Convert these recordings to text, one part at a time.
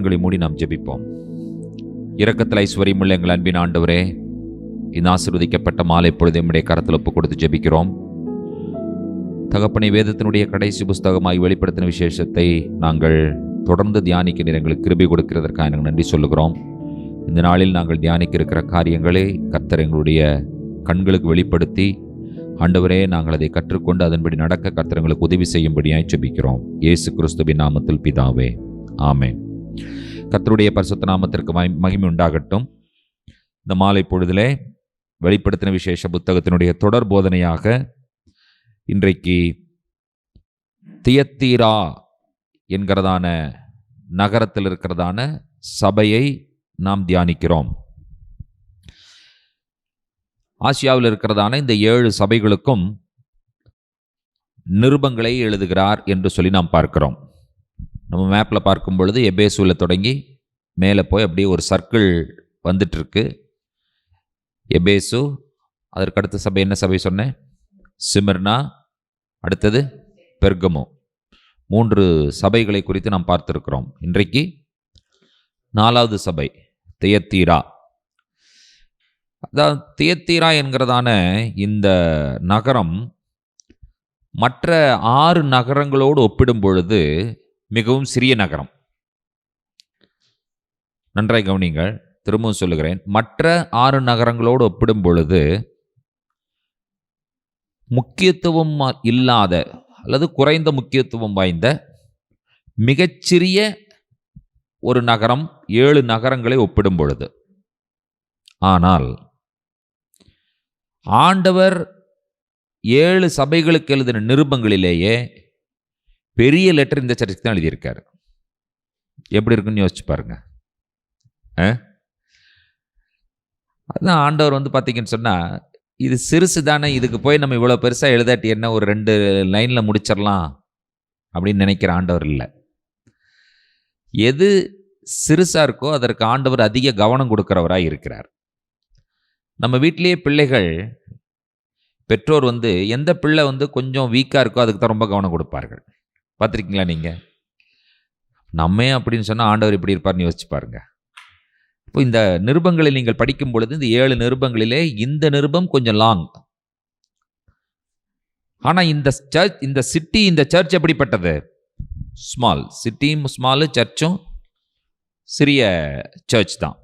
கண்களை மூடி நாம் ஜெபிப்போம். இரக்கத்தில் ஐஸ்வர்யமுள்ள எங்கள் அன்பின் ஆண்டவரே, இந்த ஆசீர்வதிக்கப்பட்ட மாலை பொழுது நம்முடைய கரத்தில் ஒப்பு கொடுத்து ஜெபிக்கிறோம். தகப்பனை, வேதத்தினுடைய கடைசி புஸ்தகமாய் வெளிப்படுத்தின விசேஷத்தை நாங்கள் தொடர்ந்து தியானிக்க எங்களுக்கு கிருபை கொடுக்கிறதற்காக நாங்கள் நன்றி சொல்லுகிறோம். இந்த நாளில் நாங்கள் தியானிக்க இருக்கிற காரியங்களை கர்த்தர் எங்களுடைய கண்களுக்கு வெளிப்படுத்தி, ஆண்டவரே, நாங்கள் அதை கற்றுக்கொண்டு அதன்படி நடக்க கர்த்தர் எங்களுக்கு உதவி செய்யும்படியாய் ஜெபிக்கிறோம். இயேசு கிறிஸ்துவின் நாமத்தில் பிதாவே, ஆமென். கர்த்தருடைய பரிசுத்த நாமத்திற்கு மகிமை உண்டாகட்டும். இந்த மாலை பொழுதிலே வெளிப்படுத்தின விசேஷ புத்தகத்தினுடைய தொடர் போதனையாக இன்றைக்கு தியத்தீரா என்கிறதான நகரத்தில் இருக்கிறதான சபையை நாம் தியானிக்கிறோம். ஆசியாவில் இருக்கிறதான இந்த 7 சபைகளுக்கும் நிருபங்களை எழுதுகிறார் என்று சொல்லி நாம் பார்க்கிறோம். நம்ம மேப்பில் பார்க்கும் பொழுது எபேசுவில் தொடங்கி மேலே போய் அப்படியே ஒரு சர்க்கிள் வந்துட்டுருக்கு. எபேசு, அதற்கடுத்த சபை என்ன சபை சொன்னேன்? சிமிர்னா, அடுத்தது பெர்கமோ. 3 சபைகளை குறித்து நாம் பார்த்துருக்கிறோம். இன்றைக்கு 4வது சபை தியத்தீரா. அதாவது தியத்தீரா என்கிறதான இந்த நகரம் மற்ற 6 நகரங்களோடு ஒப்பிடும் பொழுது மிகவும் சிறிய நகரம். நன்றாய் கவனிங்கள், திரும்பவும் சொல்லுகிறேன். மற்ற 6 நகரங்களோடு ஒப்பிடும் பொழுது முக்கியத்துவம் இல்லாத அல்லது குறைந்த முக்கியத்துவம் வாய்ந்த மிகச்சிறிய ஒரு நகரம் 7 நகரங்களை ஒப்பிடும் பொழுது. ஆனால் ஆண்டவர் 7 சபைகளுக்கு எழுதின நிருபங்களிலேயே பெரிய லெட்டர் இந்த சர்ச்சுக்கு தான் எழுதியிருக்காரு. எப்படி இருக்குன்னு யோசிச்சு பாருங்க. அதுதான் ஆண்டவர் பார்த்தீங்கன்னு சொன்னால், இது சிறுசு தானே, இதுக்கு போய் நம்ம இவ்வளோ பெருசாக எழுதாட்டி என்ன, ஒரு 2 லைனில் முடிச்சிடலாம் அப்படின்னு நினைக்கிற ஆண்டவர் இல்லை. எது சிறுசாக இருக்கோ அதற்கு ஆண்டவர் அதிக கவனம் கொடுக்கிறவராக இருக்கிறார். நம்ம வீட்டிலேயே பிள்ளைகள், பெற்றோர் எந்த பிள்ளை கொஞ்சம் வீக்காக இருக்கோ அதுக்கு தான் ரொம்ப கவனம் கொடுப்பார்கள். பார்த்துருக்கீங்களா நீங்கள்? நம்ம அப்படின்னு சொன்னால் ஆண்டவர் இப்படி இருப்பார்னு யோசிச்சு பாருங்க. இப்போ இந்த நிருபங்களை நீங்கள் படிக்கும் பொழுது இந்த 7 நிருபங்களிலே இந்த நிருபம் கொஞ்சம் லாங். ஆனால் இந்த சர்ச் எப்படிப்பட்டது? ஸ்மால். சிட்டியும் ஸ்மாலு, சர்ச்சும் சிறிய சர்ச் தான்.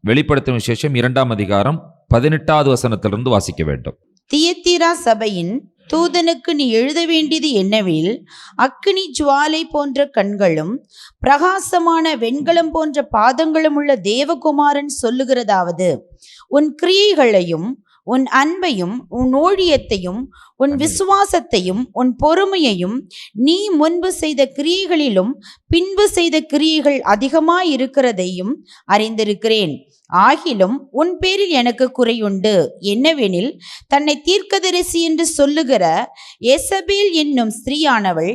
வெளிப்படுத்தும் விசேஷம் 2ஆம் அதிகாரம் 18வது வசனத்திலிருந்து வாசிக்க வேண்டும். தியத்தீரா சபையின் தூதனுக்கு நீ எழுத வேண்டியது என்னவெனில், அக்கினி ஜுவாலை போன்ற கண்களும் பிரகாசமான வெண்கலம் போன்ற பாதங்களும் உள்ள தேவகுமாரன் சொல்லுகிறதாவது, உன் கிரியைகளையும் உன் அன்பையும் உன் ஊழியத்தையும் உன் விசுவாசத்தையும் உன் பொறுமையையும் நீ முன்பு செய்த கிரியைகளிலும் பின்பு செய்த கிரியைகள் அதிகமாயிருக்கிறதையும் அறிந்திருக்கிறேன். ஆகிலும் உன் பேரில் எனக்கு குறையுண்டு. என்னவெனில், தன்னை தீர்க்கதரிசி என்று சொல்லுகிற எசபேல் என்னும் ஸ்திரீயானவள்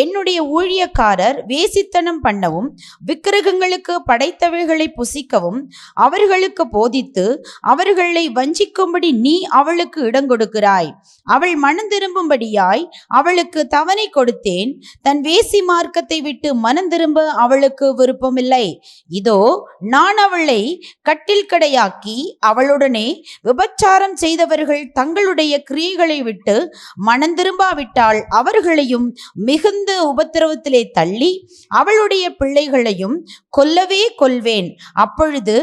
என்னுடைய ஊழியக்காரர் வேசித்தனம் பண்ணவும் விக்கிரகங்களுக்கு படைத்தவைகளை புசிக்கவும் அவர்களுக்கு போதித்து அவர்களை வஞ்சிக்கும்படி நீ அவளுக்கு இடங்கொடுக்கிறாய். அவள் மனம் திரும்பும்படியாய் அவளுக்கு தவணை கொடுத்தேன். தன் வேசி மார்க்கத்தை விட்டு மனம் திரும்ப அவளுக்கு விருப்பமில்லை. இதோ, நான் அவளை கட்டில் கடையாக்கி அவளுடனே விபச்சாரம் செய்தவர்கள் தங்களுடைய கிரியைகளை விட்டு மனம் திரும்பாவிட்டால் அவர்களையும் மிகுந்த உபத்திரவத்திலே தள்ளி அவளுடைய பிள்ளைகளையும் கொல்லவே கொல்வேன். அப்பொழுது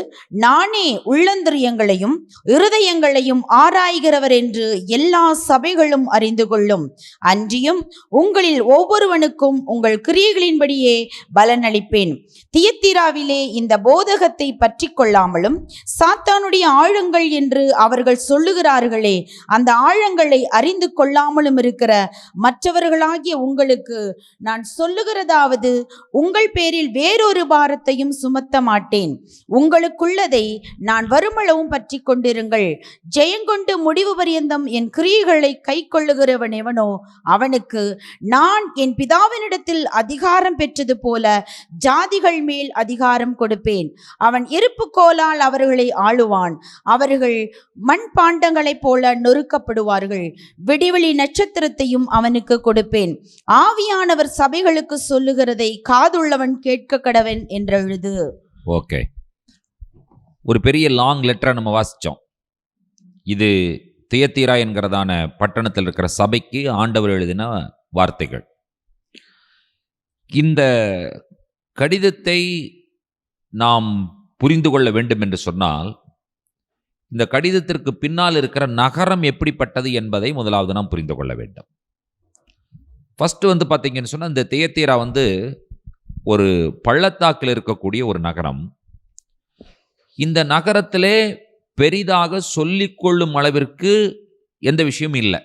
நானே உள்ளந்திரியங்களையும் இருதயங்களையும் ஆராய்கிறவர் என்று எல்லா சபைகளும் அறிந்து கொள்ளும். அன்றியும் உங்களில் ஒவ்வொருவனுக்கும் உங்கள் கிரியைகளின்படியே பலனளிப்பேன். தியத்தீராவிலே இந்த போதகத்தை பற்றி கொள்ளாமலும் சாத்தானுடைய ஆழங்கள் என்று அவர்கள் சொல்லுகிறார்களே, அந்த ஆழங்களை அறிந்து கொள்ளாமலும் இருக்கிற மற்றவர்களாகிய உங்களுக்கு நான் சொல்லுகிறதாவது, உங்கள் பேரில் வேறொரு பாரத்தையும் சுமத்த மாட்டேன். உங்களுக்குள்ளதை நான் வருமளவும் பற்றி கொண்டிருங்கள். ஜெயங்கொண்டு முடிவு பரியந்தம் என் கிரியைகளை கை கொள்ளுகிறவன் எவனோ அவனுக்கு நான் என் பிதாவினிடத்தில் அதிகாரம் பெற்றது போல ஜாதிகள் மேல் அதிகாரம் கொடுப்பேன். அவன் இருப்பு கோலால் கையினால் அவர்களை ஆளுவான். அவர்கள் மண்பாண்டங்களைப் போல நொறுக்கப்படுவார்கள். விடிவெளி நட்சத்திரத்தையும் அவனுக்கு கொடுப்பேன். ஆவியானவர் சபைகளுக்கு சொல்லுகிறதை காதுள்ளவன் கேட்க கடவன் என்றெழுது. ஓகே, ஒரு பெரிய லாங் லெட்டரை நம்ம வாசித்தோம். இது தியத்தீரா என்கிறதான பட்டணத்தில் இருக்கிற சபைக்கு ஆண்டவர் எழுதின வார்த்தைகள். இந்த கடிதத்தை நாம் புரிந்து கொள்ள வேண்டும் என்று சொன்னால், இந்த கடிதத்திற்கு பின்னால் இருக்கிற நகரம் எப்படிப்பட்டது என்பதை முதலாவது நாம் புரிந்து கொள்ள வேண்டும். ஃபர்ஸ்ட் பார்த்தீங்கன்னு சொன்னால், இந்த தியத்தீரா ஒரு பள்ளத்தாக்கில் இருக்கக்கூடிய ஒரு நகரம். இந்த நகரத்திலே பெரிதாக சொல்லிக்கொள்ளும் அளவிற்கு எந்த விஷயமும் இல்லை.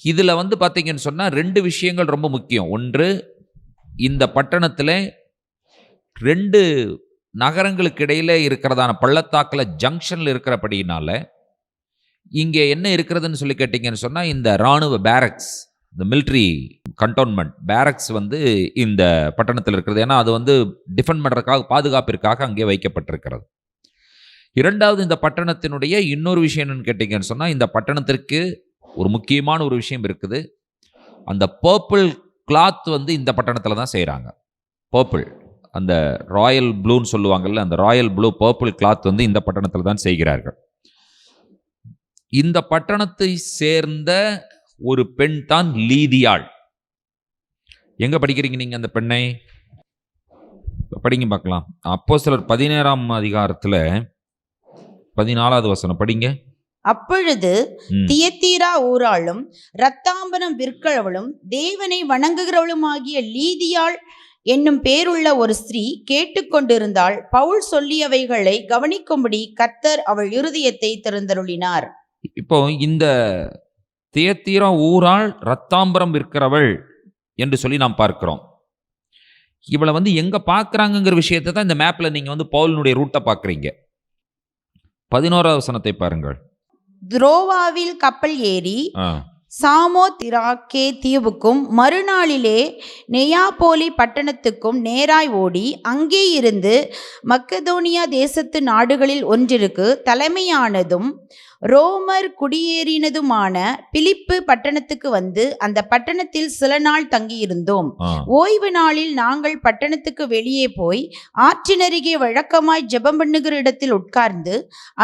இதில் பார்த்தீங்கன்னு சொன்னால் 2 விஷயங்கள் ரொம்ப முக்கியம். ஒன்று, இந்த பட்டணத்தில் 2 நகரங்களுக்கு இடையில இருக்கிறதான பள்ளத்தாக்கில் ஜங்ஷனில் இருக்கிறபடினால இங்கே என்ன இருக்கிறதுன்னு சொல்லி கேட்டிங்கன்னு சொன்னால், இந்த இராணுவ பேரக்ஸ், இந்த மிலிட்ரி கண்டோன்மெண்ட் பேரக்ஸ் இந்த பட்டணத்தில் இருக்கிறது. ஏன்னா அது டிஃபெண்ட் பண்ணுறதுக்காக, பாதுகாப்பிற்காக அங்கே வைக்கப்பட்டிருக்கிறது. இரண்டாவது, இந்த பட்டணத்தினுடைய இன்னொரு விஷயம் என்னன்னு கேட்டிங்கன்னு சொன்னால், இந்த பட்டணத்திற்கு ஒரு முக்கியமான ஒரு விஷயம் இருக்குது. அந்த பர்பிள் கிளாத் இந்த பட்டணத்தில் தான் செய்கிறாங்க. பர்பிள், அந்த ராயல் ப்ளூன்னு சொல்லுவாங்கல்ல, அந்த ராயல் ப்ளூ பர்பிள் கிளாத் இந்த பட்டணத்தில் தான் செய்கிறார்கள். இந்த பட்டணத்தை சேர்ந்த ஒரு பெண் தான் லீதியாள். எங்க படிக்கிறீங்க நீங்க அந்த பெண்ணை? படிங்க பார்க்கலாம். அப்போஸ்தலர் 17ஆம் அதிகாரத்துல 14வது வசனம் படிங்க. அப்பொழுது தியத்தீரா ஊராளும் இரத்தாம்பரம் விற்கிறவளும் தேவனை வணங்குகிறவளுமாகிய லீதியாள் என்னும் பேருள்ள ஒரு ஸ்திரீ கேட்டுக்கொண்டிருந்தாள். பவுல் சொல்லியவைகளை கவனிக்கும்படி கர்த்தர் அவள் இருதயத்தை திறந்தருளினார். இப்போ இந்த தியத்தீரா ஊராள் இரத்தாம்பரம் விற்கிறவள் என்று சொல்லி நாம் பார்க்கிறோம். இவளை எங்க பார்க்குறாங்கிற விஷயத்தை தான் இந்த மேப்ல நீங்க பவுலினுடைய ரூட்டை பார்க்குறீங்க. 11வது வசனத்தை பாருங்கள். துரோவாவில் கப்பல் ஏறி சாமோத்திராக்கே தீவுக்கும் மறுநாளிலே நெயாபோலி பட்டணத்துக்கும் நேராய் ஓடி அங்கே இருந்து மக்கதோனியா தேசத்து நாடுகளில் ஒன்றிற்கு தலைமையானதும் ரோமர் குடியேறினதுமான பிலிப்பு பட்டணத்துக்கு அந்த பட்டணத்தில் சில நாள் தங்கியிருந்தோம். ஓய்வு நாளில் நாங்கள் பட்டணத்துக்கு வெளியே போய் ஆற்றினருகே வழக்கமாய் ஜெபம் பண்ணுகிற இடத்தில் உட்கார்ந்து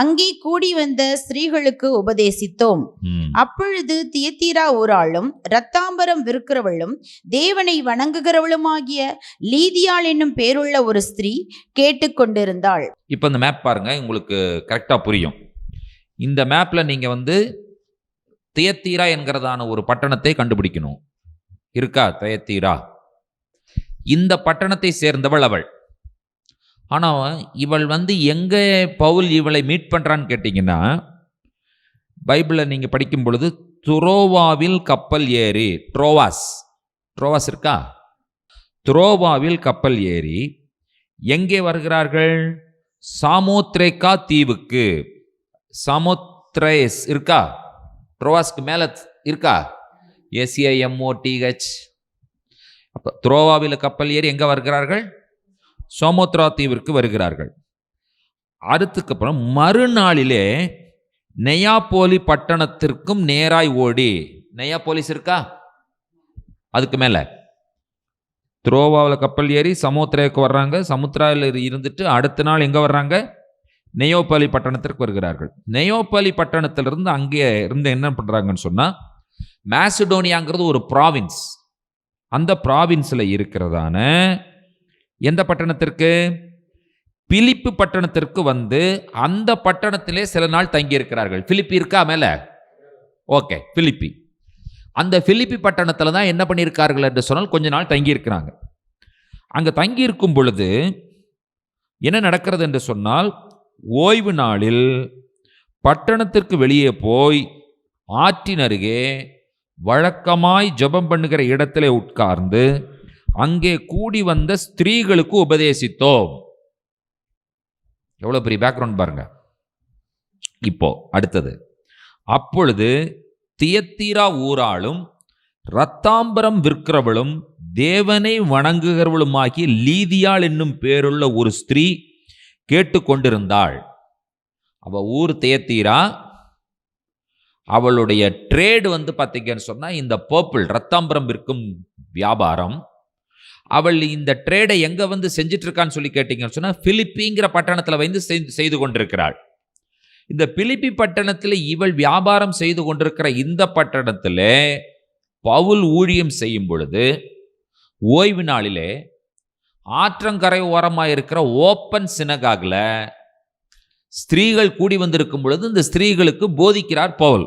அங்கே கூடி வந்த ஸ்திரீகளுக்கு உபதேசித்தோம். அப்பொழுது தியத்தீரா ஊராளும் இரத்தாம்பரம் விற்கிறவளும் தேவனை வணங்குகிறவளுமாகிய லீதியாள் என்னும் பேருள்ள ஒரு ஸ்திரீ கேட்டுக்கொண்டிருந்தாள். இப்போ இந்த மேப் பாருங்க, உங்களுக்கு கரெக்டா புரியும். இந்த மேப்ல நீங்க தியத்தீரா என்கிறதான ஒரு பட்டணத்தை கண்டுபிடிக்கணும். இருக்கா தியத்தீரா? இந்த பட்டணத்தை சேர்ந்தவள் அவள். ஆனா இவள் எங்க பவுல் இவளை மீட் பண்றான்னு கேட்டீங்கன்னா, பைபிளை நீங்க படிக்கும் பொழுது துரோவாவில் கப்பல் ஏறி, ட்ரோவாஸ் இருக்கா? துரோவாவில் கப்பல் ஏறி எங்கே வருகிறார்கள்? சாமோத்ரேக்கா தீவுக்கு. சாமோத்ரேஸ் இருக்கா? ட்ரோவாஸ்க்கு மேல இருக்கா? SAMOTH. அப்ப துரோவாவில் கப்பல் ஏறி எங்க வருகிறார்கள்? சோமோத்ரா தீவிற்கு வருகிறார்கள். அதுக்கப்புறம் மறுநாளிலே நெயாபோலி பட்டணத்திற்கும் நேராய் ஓடி, நெயாபோலிஸ் இருக்கா? அதுக்கு மேல துரோவாவில் கப்பல் ஏறி சமுத்திராவுக்கு வர்றாங்க. சமுத்திராவில் இருந்துட்டு அடுத்த நாள் எங்க வர்றாங்க? நெயோபாலி பட்டணத்திற்கு வருகிறார்கள். நெயோபாலி பட்டணத்திலிருந்து அங்கே இருந்து என்ன பண்றாங்கன்னு சொன்னா, மாசிடோனியாங்கிறது ஒரு ப்ராவின்ஸ். அந்த ப்ராவின்ஸ்ல இருக்கிறதான எந்த பட்டணத்திற்கு? பிலிப்பு பட்டணத்திற்கு அந்த பட்டணத்திலே சில நாள் தங்கி இருக்கிறார்கள். பிலிப்பி இருக்கா மேல? ஓகே, பிலிப்பி. அந்த பிலிப்பி பட்டணத்துல தான் என்ன பண்ணியிருக்கார்கள் என்று சொன்னால் கொஞ்ச நாள் தங்கி இருக்கிறாங்க. அங்க தங்கி இருக்கும் பொழுது என்ன நடக்கிறது என்று சொன்னால், ஓய்வு நாளில் பட்டணத்திற்கு வெளியே போய் ஆற்றின் அருகே வழக்கமாய் ஜெபம் பண்ணுகிற இடத்திலே உட்கார்ந்து அங்கே கூடி வந்த ஸ்திரீகளுக்கு உபதேசித்தோம். எவ்வளவு பெரிய பேக்ரவுண்ட் பாருங்க. இப்போ அடுத்தது, அப்பொழுது தியத்தீரா ஊராளும் இரத்தாம்பரம் விற்கிறவளும் தேவனை வணங்குகிறவளுமாகி லீதியாள் என்னும் பேருள்ள ஒரு ஸ்திரீ கேட்டு கொண்டிருந்தாள். அவ ஊர் தியத்தீரா. அவளுடைய ட்ரேடு பார்த்தீங்கன்னு சொன்னா இந்த பர்பிள் ரத்தாம்பரம் விற்கும் வியாபாரம். அவள் இந்த ட்ரேடை எங்க செஞ்சிட்டு இருக்கான்னு சொல்லி கேட்டீங்கன்னு சொன்னா பிலிப்பிங்கிற பட்டணத்துல செய்து கொண்டிருக்கிறாள். இந்த பிலிப்பி பட்டணத்தில் இவள் வியாபாரம் செய்து கொண்டிருக்கிற இந்த பட்டணத்தில் பவுல் ஊழியம் செய்யும் பொழுது ஓய்வு நாளிலே ஆற்றங்கரை ஓரமாக இருக்கிற ஓப்பன் சினகாகில் ஸ்திரீகள் கூடி வந்திருக்கும் பொழுது இந்த ஸ்திரீகளுக்கு போதிக்கிறார் பவுல்.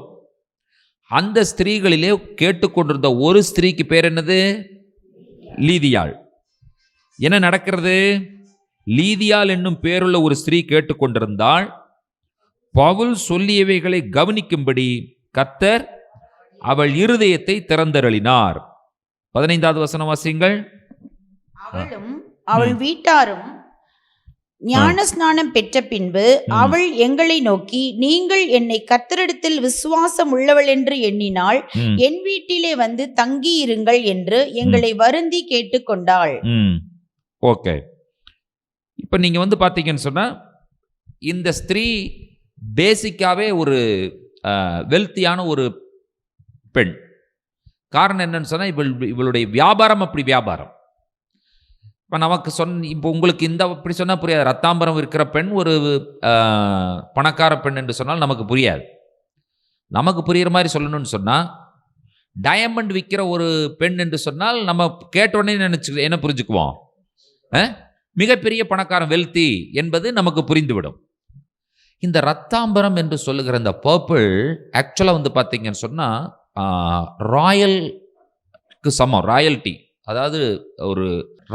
அந்த ஸ்திரீகளிலே கேட்டுக்கொண்டிருந்த ஒரு ஸ்திரீக்கு பேர் என்னது? லீதியாள். என்ன நடக்கிறது? லீதியாள் என்னும் பேருள்ள ஒரு ஸ்திரீ கேட்டுக்கொண்டிருந்தாள். பவுல் சொல்லியவைகளை கவனிக்கும்படி கர்த்தர் அவள் இருதயத்தை திறந்தருளினார். 15வது வசனம் வாசியுங்கள். அவளும் அவள் வீட்டாரும் ஞானஸ்நானம் பெற்ற பின்பு அவள் எங்களை நோக்கி, நீங்கள் என்னை கர்த்தரிடத்தில் விசுவாசம் உள்ளவள் என்று எண்ணினால் என் வீட்டிலே வந்து தங்கி இருங்கள் என்று எங்களை வருந்தி கேட்டுக்கொண்டாள். ஓகே, இப்ப நீங்க பாத்தீங்கன்னு சொன்னா இந்த ஸ்திரீ பேசிக்காவே ஒரு வெல்த்தியான ஒரு பெண். காரணம் என்னன்னு சொன்னா இவளுடைய வியாபாரம் அப்படி வியாபாரம். இப்போ நமக்கு இப்போ உங்களுக்கு இப்படி சொன்னால் புரியாது. ரத்தாம்பரம் இருக்கிற பெண் ஒரு பணக்கார பெண் என்று சொன்னால் நமக்கு புரியாது. நமக்கு புரிகிற மாதிரி சொல்லணும்னு சொன்னால் டயமண்ட் விற்கிற ஒரு பெண் என்று சொன்னால் நம்ம கேட்டோடனே என்ன புரிஞ்சுக்குவோம்? மிகப்பெரிய பணக்காரன், வெல்த்தி என்பது நமக்கு புரிந்துவிடும். இந்த ரத்தாம்பரம் என்று சொல்லுகிற இந்த பர்பிள் ஆக்சுவலாக பார்த்தீங்கன்னு சொன்னால் ராயலுக்கு சமம். ராயல்ட்டி, அதாவது ஒரு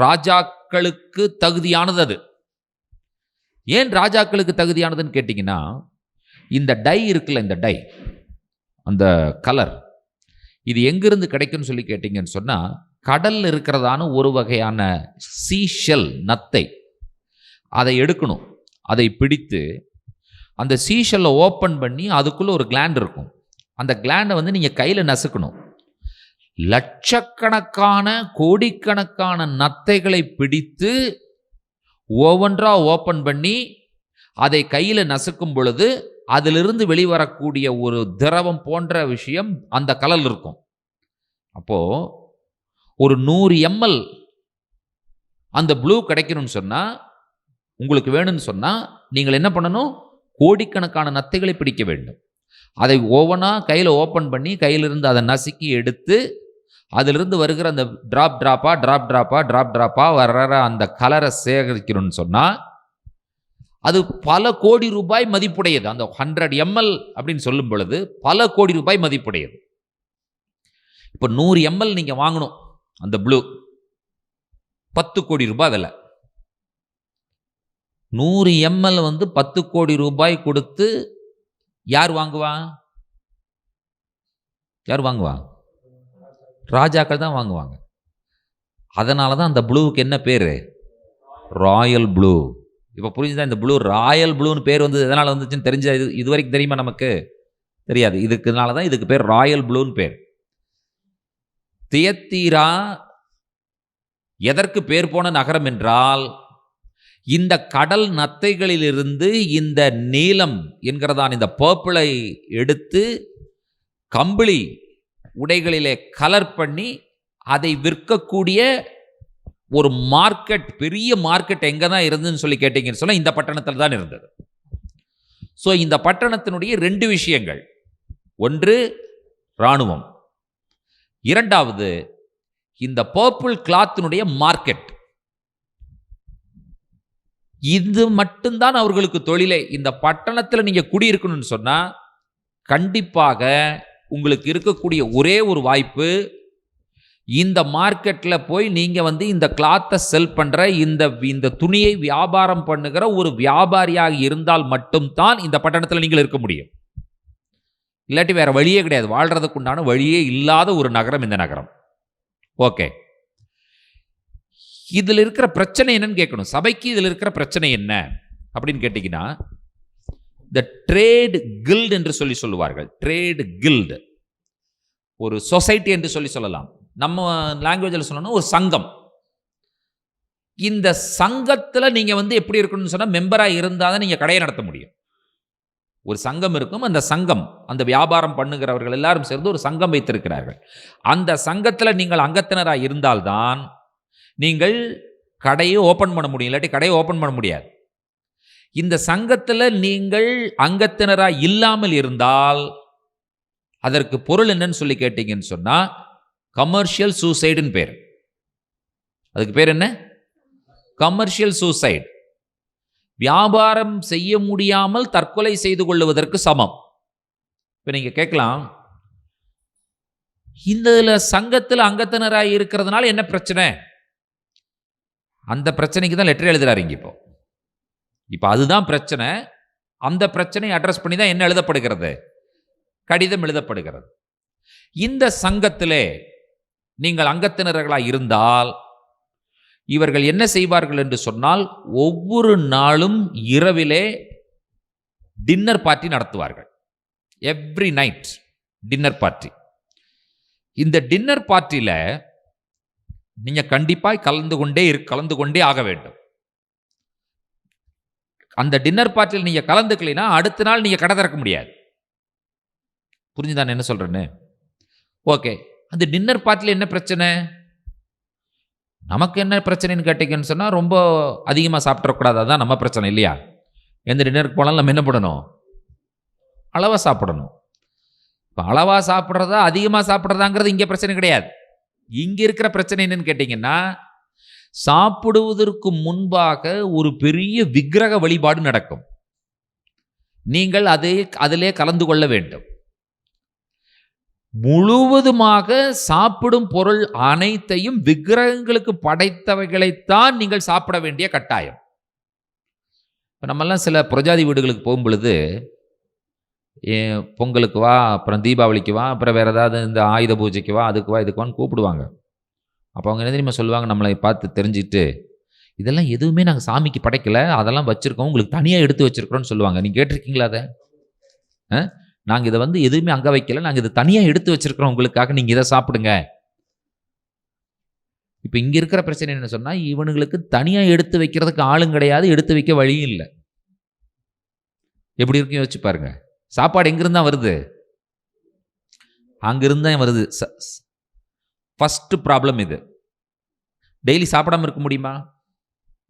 ராஜாக்களுக்கு தகுதியானது. அது ஏன் ராஜாக்களுக்கு தகுதியானதுன்னு கேட்டிங்கன்னா, இந்த டை இருக்குல்ல, இந்த டை, அந்த கலர், இது எங்கிருந்து கிடைக்கும்னு சொல்லி கேட்டிங்கன்னு சொன்னால் கடலில் இருக்கிறதான ஒரு வகையான சீஷல் நத்தை, அதை எடுக்கணும். அதை பிடித்து அந்த சீஷல்லை ஓப்பன் பண்ணி அதுக்குள்ளே ஒரு கிளாண்ட் இருக்கும். அந்த கிளாண்டை நீங்கள் கையில் நசுக்கணும். லட்சக்கணக்கான கோடிக்கணக்கான நத்தைகளை பிடித்து ஒவ்வொன்றா ஓப்பன் பண்ணி அதை கையில் நசுக்கும் பொழுது அதிலிருந்து வெளிவரக்கூடிய ஒரு திரவம் போன்ற விஷயம் அந்த கலரில் இருக்கும். அப்போது ஒரு 100 ml அந்த ப்ளூ கிடைக்கணும்னு சொன்னால், உங்களுக்கு வேணும்னு சொன்னால் நீங்கள் என்ன பண்ணணும்? கோடிக்கணக்கான நத்தைகளை பிடிக்க வேண்டும். அதை ஒவ்வொன்றா கையில் ஓப்பன் பண்ணி கையிலிருந்து அதை நசுக்கி எடுத்து அதிலிருந்து வருகிற அந்த ட்ராப் ட்ராப்பாக வர்ற அந்த கலரை சேகரிக்கணும்னு சொன்னால் அது பல கோடி ரூபாய் மதிப்புடையது. அந்த 100 ml அப்படின்னு சொல்லும் பொழுது பல கோடி ரூபாய் மதிப்புடையது. இப்போ 100 ml நீங்கள் வாங்கணும், அந்த ப்ளூ 10 கோடி ரூபாய் விலை. 100 ml 10 கோடி ரூபாய் கொடுத்து யார் வாங்குவா? ராஜாக்கள் தான் வாங்குவாங்க. அதனால தான் அந்த ப்ளூவுக்கு என்ன பேர்? Royal blue. இப்போ புரிஞ்சுதான் இந்த ப்ளூ ராயல் ப்ளூன்னு பேர் எதனால் வந்துச்சுன்னு தெரிஞ்ச இது வரைக்கும் தெரியுமா? நமக்கு தெரியாது. இதுக்குனால தான் இதுக்கு பேர் ராயல் ப்ளூன்னு பேர். தியத்தீரா எதற்கு பேர் போன நகரம் என்றால், இந்த கடல் நத்தைகளிலிருந்து இந்த நீலம் என்கிறதான் இந்த பர்பிளை எடுத்து கம்பளி உடைகளிலே கலர் பண்ணி அதை விற்கக்கூடிய ஒரு மார்க்கெட், பெரிய மார்க்கெட் எங்கே தான் இருந்துன்னு சொல்லி கேட்டீங்கன்னு சொன்னால் இந்த பட்டணத்தில் தான் இருந்தது. ஸோ இந்த பட்டணத்தினுடைய 2 விஷயங்கள், ஒன்று இராணுவம், இரண்டாவது இந்த பர்பிள் கிளாத்தினுடைய மார்க்கெட். இது மட்டும்தான் அவர்களுக்கு தொழிலே. இந்த பட்டணத்தில் நீங்கள் குடியிருக்கணும்னு சொன்னால் கண்டிப்பாக உங்களுக்கு இருக்கக்கூடிய ஒரே ஒரு வாய்ப்பு, இந்த மார்க்கெட்டில் போய் நீங்கள் இந்த கிளாத்தை செல் பண்ணுற, இந்த துணியை வியாபாரம் பண்ணுகிற ஒரு வியாபாரியாக இருந்தால் மட்டும்தான் இந்த பட்டணத்தில் நீங்கள் இருக்க முடியும். இல்லாட்டி வேற வழியே கிடையாது. வாழ்றதுக்கு உண்டான வழியே இல்லாத ஒரு நகரம் இந்த நகரம். ஓகே, இதில் இருக்கிற பிரச்சனை என்னன்னு கேட்கணும். சபைக்கு இதில் இருக்கிற பிரச்சனை என்ன அப்படின்னு கேட்டிங்கன்னா, இந்த ட்ரேட் கில்டு என்று சொல்லுவார்கள். ட்ரேட் கில்டு ஒரு சொசைட்டி என்று சொல்லலாம். நம்ம லாங்குவேஜில் சொல்லணும் ஒரு சங்கம். இந்த சங்கத்துல நீங்க எப்படி இருக்கணும்னு சொன்னா, மெம்பரா இருந்தாதான் நீங்க கடையை நடத்த முடியும். ஒரு சங்கம் இருக்கும். அந்த சங்கம், அந்த வியாபாரம் பண்ணுகிறவர்கள் எல்லாரும் சேர்ந்து ஒரு சங்கம் வைத்திருக்கிறார்கள். அந்த சங்கத்துல நீங்கள் அங்கத்தினராக இருந்தால்தான் நீங்கள் கடையை ஓபன் பண்ண முடியும். இல்லாட்டி கடையை ஓபன் பண்ண முடியாது. இந்த சங்கத்துல நீங்கள் அங்கத்தினராக இல்லாமல் இருந்தால் அதற்கு பொருள் என்னன்னு சொல்லி கேட்டீங்கன்னு சொன்னா, கமர்ஷியல் சூசைடுன்னு பேர். அதுக்கு பேர் என்ன? Commercial suicide. வியாபாரம் செய்ய முடியாமல் தற்கொலை செய்து கொள்வதற்கு சமம். இப்போ நீங்க கேட்கலாம், இந்த சங்கத்தில் அங்கத்தினராக இருக்கிறதுனால என்ன பிரச்சனை? அந்த பிரச்சனைக்கு தான் லெட்டர் எழுதுறாரு இங்க. இப்போ அதுதான் பிரச்சனை. அந்த பிரச்சனையை அட்ரஸ் பண்ணி தான் என்ன எழுதப்படுகிறது? கடிதம் எழுதப்படுகிறது. இந்த சங்கத்திலே நீங்கள் அங்கத்தினர்களாக இருந்தால் இவர்கள் என்ன செய்வார்கள் என்று சொன்னால், ஒவ்வொரு நாளும் இரவிலே டின்னர் பார்ட்டி நடத்துவார்கள். Every night dinner party. இந்த டின்னர் பார்ட்டியில நீங்க கண்டிப்பாய் கலந்து கொண்டே ஆக வேண்டும். அந்த டின்னர் பார்ட்டியில் நீங்க கலந்துக்கலைன்னா அடுத்த நாள் நீங்க கடை திறக்க முடியாது. புரிஞ்சுதான் என்ன சொல்றேன்னு? ஓகே, அந்த டின்னர் பார்ட்டியில் என்ன பிரச்சனை? நமக்கு என்ன பிரச்சனைன்னு கேட்டீங்கன்னு சொன்னா, ரொம்ப அதிகமாக சாப்பிடக்கூடாது. அதுதான் நம்ம பிரச்சனை இல்லையா? எந்த டின்னருக்கு போனாலும் நம்ம என்ன பண்ணணும்? அளவாக சாப்பிடணும். இப்போ அளவாக சாப்பிட்றதா அதிகமாக சாப்பிட்றதாங்கிறது இங்கே பிரச்சனை கிடையாது. இங்கே இருக்கிற பிரச்சனை என்னன்னு கேட்டிங்கன்னா, சாப்பிடுவதற்கு முன்பாக ஒரு பெரிய விக்கிரக வழிபாடு நடக்கும். நீங்கள் அதிலே கலந்து கொள்ள வேண்டும். முழுவதுமாக சாப்பிடும் பொருள் அனைத்தையும் விக்கிரகங்களுக்கு படைத்தவைகளைத்தான் நீங்கள் சாப்பிட வேண்டிய கட்டாயம். இப்போ நம்மெல்லாம் சில புரஜாதி வீடுகளுக்கு போகும் பொழுது, பொங்கலுக்கு வா, அப்புறம் தீபாவளிக்கு வா, அப்புறம் வேறு ஏதாவது இந்த ஆயுத பூஜைக்கு வா, அதுக்கு வா, இதுக்கு வான்னு கூப்பிடுவாங்க. அப்போ அவங்க என்ன தெரியுமா சொல்லுவாங்க? நம்மளை பார்த்து தெரிஞ்சுட்டு, இதெல்லாம் எதுவுமே நாங்கள் சாமிக்கு படைக்கல, அதெல்லாம் வச்சுருக்கோம், உங்களுக்கு தனியாக எடுத்து வச்சுருக்கிறோன்னு சொல்லுவாங்க. நீங்கள் கேட்டிருக்கீங்களா அதை? நாங்கள் இதை எதுவுமே அங்கே வைக்கல, நாங்கள் இதை தனியாக எடுத்து வச்சிருக்கிறோம் உங்களுக்காக, நீங்கள் இதை சாப்பிடுங்க. இப்போ இங்கே இருக்கிற பிரச்சனை என்ன சொன்னால், இவனுங்களுக்கு தனியாக எடுத்து வைக்கிறதுக்கு ஆளும் கிடையாது, எடுத்து வைக்க வழியும் இல்லை. எப்படி இருக்கும் யோசிச்சு பாருங்க. சாப்பாடு எங்கிருந்தா வருது? அங்கிருந்தா வருது. ஃபர்ஸ்ட் ப்ராப்ளம் இது. டெய்லி சாப்பிடாம இருக்க முடியுமா?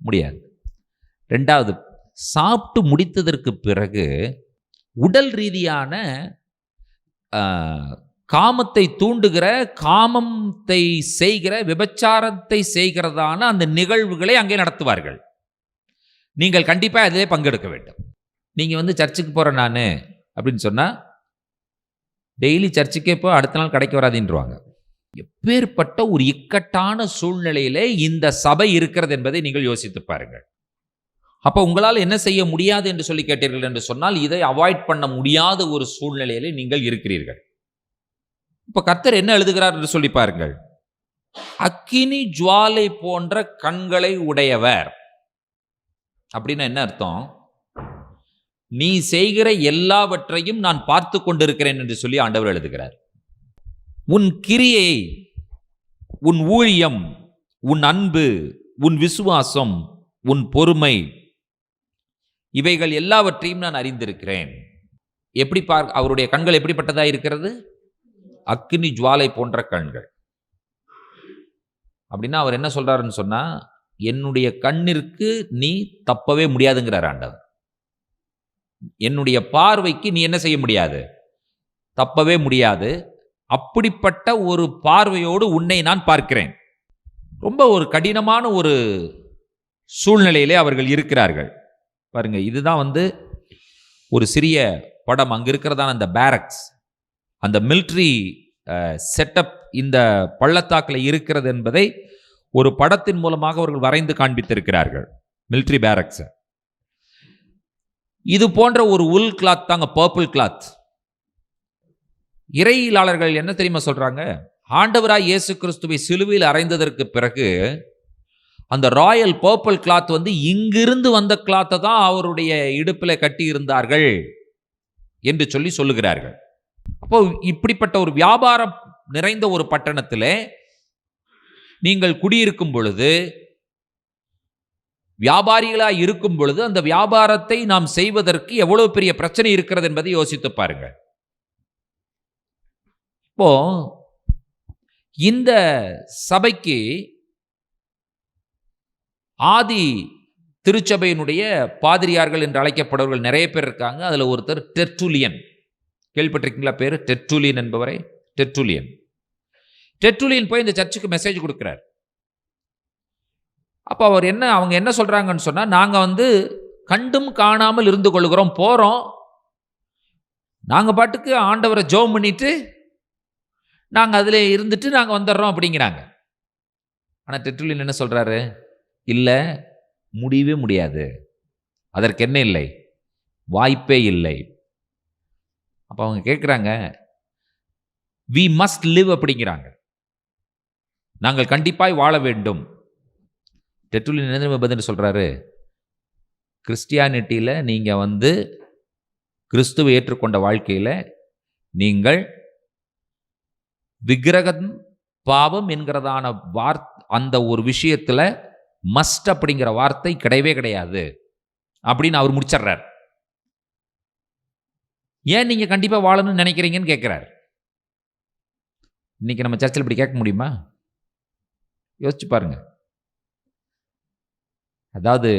முடியாது. ரெண்டாவது, சாப்பிட்டு முடித்ததற்கு பிறகு உடல் ரீதியான காமத்தை தூண்டுகிற, காமத்தை செய்கிற, விபச்சாரத்தை செய்கிறதான அந்த நிகழ்வுகளை அங்கே நடத்துவார்கள். நீங்கள் கண்டிப்பாக அதிலே பங்கெடுக்க வேண்டும். நீங்கள் சர்ச்சுக்கு போகிறேன் நான் அப்படின்னு சொன்னால், டெய்லி சர்ச்சுக்கே போய் அடுத்த நாள் கடைக்கு வராதுன்றுவாங்க. எப்பேற்பட்ட ஒரு இக்கட்டான சூழ்நிலையிலே இந்த சபை இருக்கிறது என்பதை நீங்கள் யோசித்து பாருங்கள். அப்போ உங்களால் என்ன செய்ய முடியாது என்று சொல்லி கேட்டீர்கள் என்று சொன்னால், இதை அவாய்ட் பண்ண முடியாத ஒரு சூழ்நிலையிலே நீங்கள் இருக்கிறீர்கள். இப்போ கர்த்தர் என்ன எழுதுகிறார் என்று சொல்லி பாருங்கள். அக்கினி ஜுவாலை போன்ற கண்களை உடையவர் அப்படின்னா என்ன அர்த்தம்? நீ செய்கிற எல்லாவற்றையும் நான் பார்த்து கொண்டிருக்கிறேன் என்று சொல்லி ஆண்டவர் எழுதுகிறார். உன் கிரியை, உன் ஊழியம், உன் அன்பு, உன் விசுவாசம், உன் பொறுமை, இவைகள் எல்லாவற்றையும் நான் அறிந்திருக்கிறேன். எப்படி அவருடைய கண்கள் எப்படிப்பட்டதா இருக்கிறது? அக்கினி ஜுவாலை போன்ற கண்கள். அப்படின்னா அவர் என்ன சொல்றாருன்னு சொன்னா, என்னுடைய கண்ணிற்கு நீ தப்பவே முடியாதுங்கிறார் ஆண்டவர். என்னுடைய பார்வைக்கு நீ என்ன செய்ய முடியாது? தப்பவே முடியாது. அப்படிப்பட்ட ஒரு பார்வையோடு உன்னை நான் பார்க்கிறேன். ரொம்ப ஒரு கடினமான ஒரு சூழ்நிலையிலே அவர்கள் இருக்கிறார்கள். பாருங்க, இதுதான் ஒரு சிறிய படம். அங்கே இருக்கிறதான அந்த பேரக்ஸ், அந்த மிலிட்ரி செட்டப் இந்த பள்ளத்தாக்கில் இருக்கிறது என்பதை ஒரு படத்தின் மூலமாக அவர்கள் வரைந்து காண்பித்திருக்கிறார்கள். மிலிட்ரி பேரக்ஸ் இது போன்ற ஒரு உல் கிளாத் தாங்க, பர்பிள் கிளாத். இறையியலாளர்கள் என்ன தெரியுமா சொல்றாங்க? ஆண்டவராய் இயேசு கிறிஸ்துவை சிலுவையில் அறைந்ததற்கு பிறகு அந்த ராயல் பர்பிள் கிளாத் இங்கிருந்து வந்த கிளாத்தை தான் அவருடைய இடுப்பில் கட்டி இருந்தார்கள் என்று சொல்லி சொல்லுகிறார்கள். அப்போ இப்படிப்பட்ட ஒரு வியாபாரம் நிறைந்த ஒரு பட்டணத்தில் நீங்கள் குடியிருக்கும் பொழுது வியாபாரிகளாய் இருக்கும் பொழுது அந்த வியாபாரத்தை நாம் செய்வதற்கு எவ்வளவு பெரிய பிரச்சனை இருக்கிறது என்பதை யோசித்து பாருங்க. இப்போ இந்த சபைக்கு ஆதி திருச்சபையினுடைய பாதிரியார்கள் என்று அழைக்கப்படுவர்கள் நிறைய பேர் இருக்காங்க. அதுல ஒருத்தர் டெர்ட்டுலியன். கேள்விப்பட்டிருக்கீங்களா பேரு? டெர்ட்டுலியன் என்பவரை. டெர்ட்டுலியன் போய் இந்த சர்ச்சுக்கு மெசேஜ் கொடுக்கிறார். அப்போ அவங்க என்ன சொல்றாங்கன்னு சொன்னா, நாங்க கண்டும் காணாமல் இருந்து கொள்கிறோம், போறோம், நாங்க பாட்டுக்கு ஆண்டவரை ஜெபம் பண்ணிட்டு நாங்க அதுல இருந்துட்டு நாங்க வந்துடுறோம் அப்படிங்கிறாங்க. ஆனா டெர்ட்டுலியன் என்ன சொல்றாரு? இல்ல, முடியவே முடியாது, அதற்கு என்ன இல்லை, வாய்ப்பே இல்லை. அப்ப அவங்க கேட்குறாங்க, we must live அப்படிங்கிறாங்க, நாங்கள் கண்டிப்பாய் வாழ வேண்டும். டெர்ட்டுலியன் என்ன பதில் சொல்றாரு? கிறிஸ்டியானிட்டியில நீங்க கிறிஸ்துவை ஏற்றுக்கொண்ட வாழ்க்கையில நீங்கள் விக்கிரகம் பாவம் என்கிறதான அந்த ஒரு விஷயத்துல மஸ்ட் அப்படிங்கிற வார்த்தை கிடையவே கிடையாது அப்படின்னு அவர் முடிச்சிடுறார். ஏன் நீங்க கண்டிப்பா வாழணும்னு நினைக்கிறீங்கன்னு கேட்கிறார். இன்னைக்கு நம்ம சர்ச்சில் இப்படி கேட்க முடியுமா? யோசிச்சு பாருங்க. அதாவது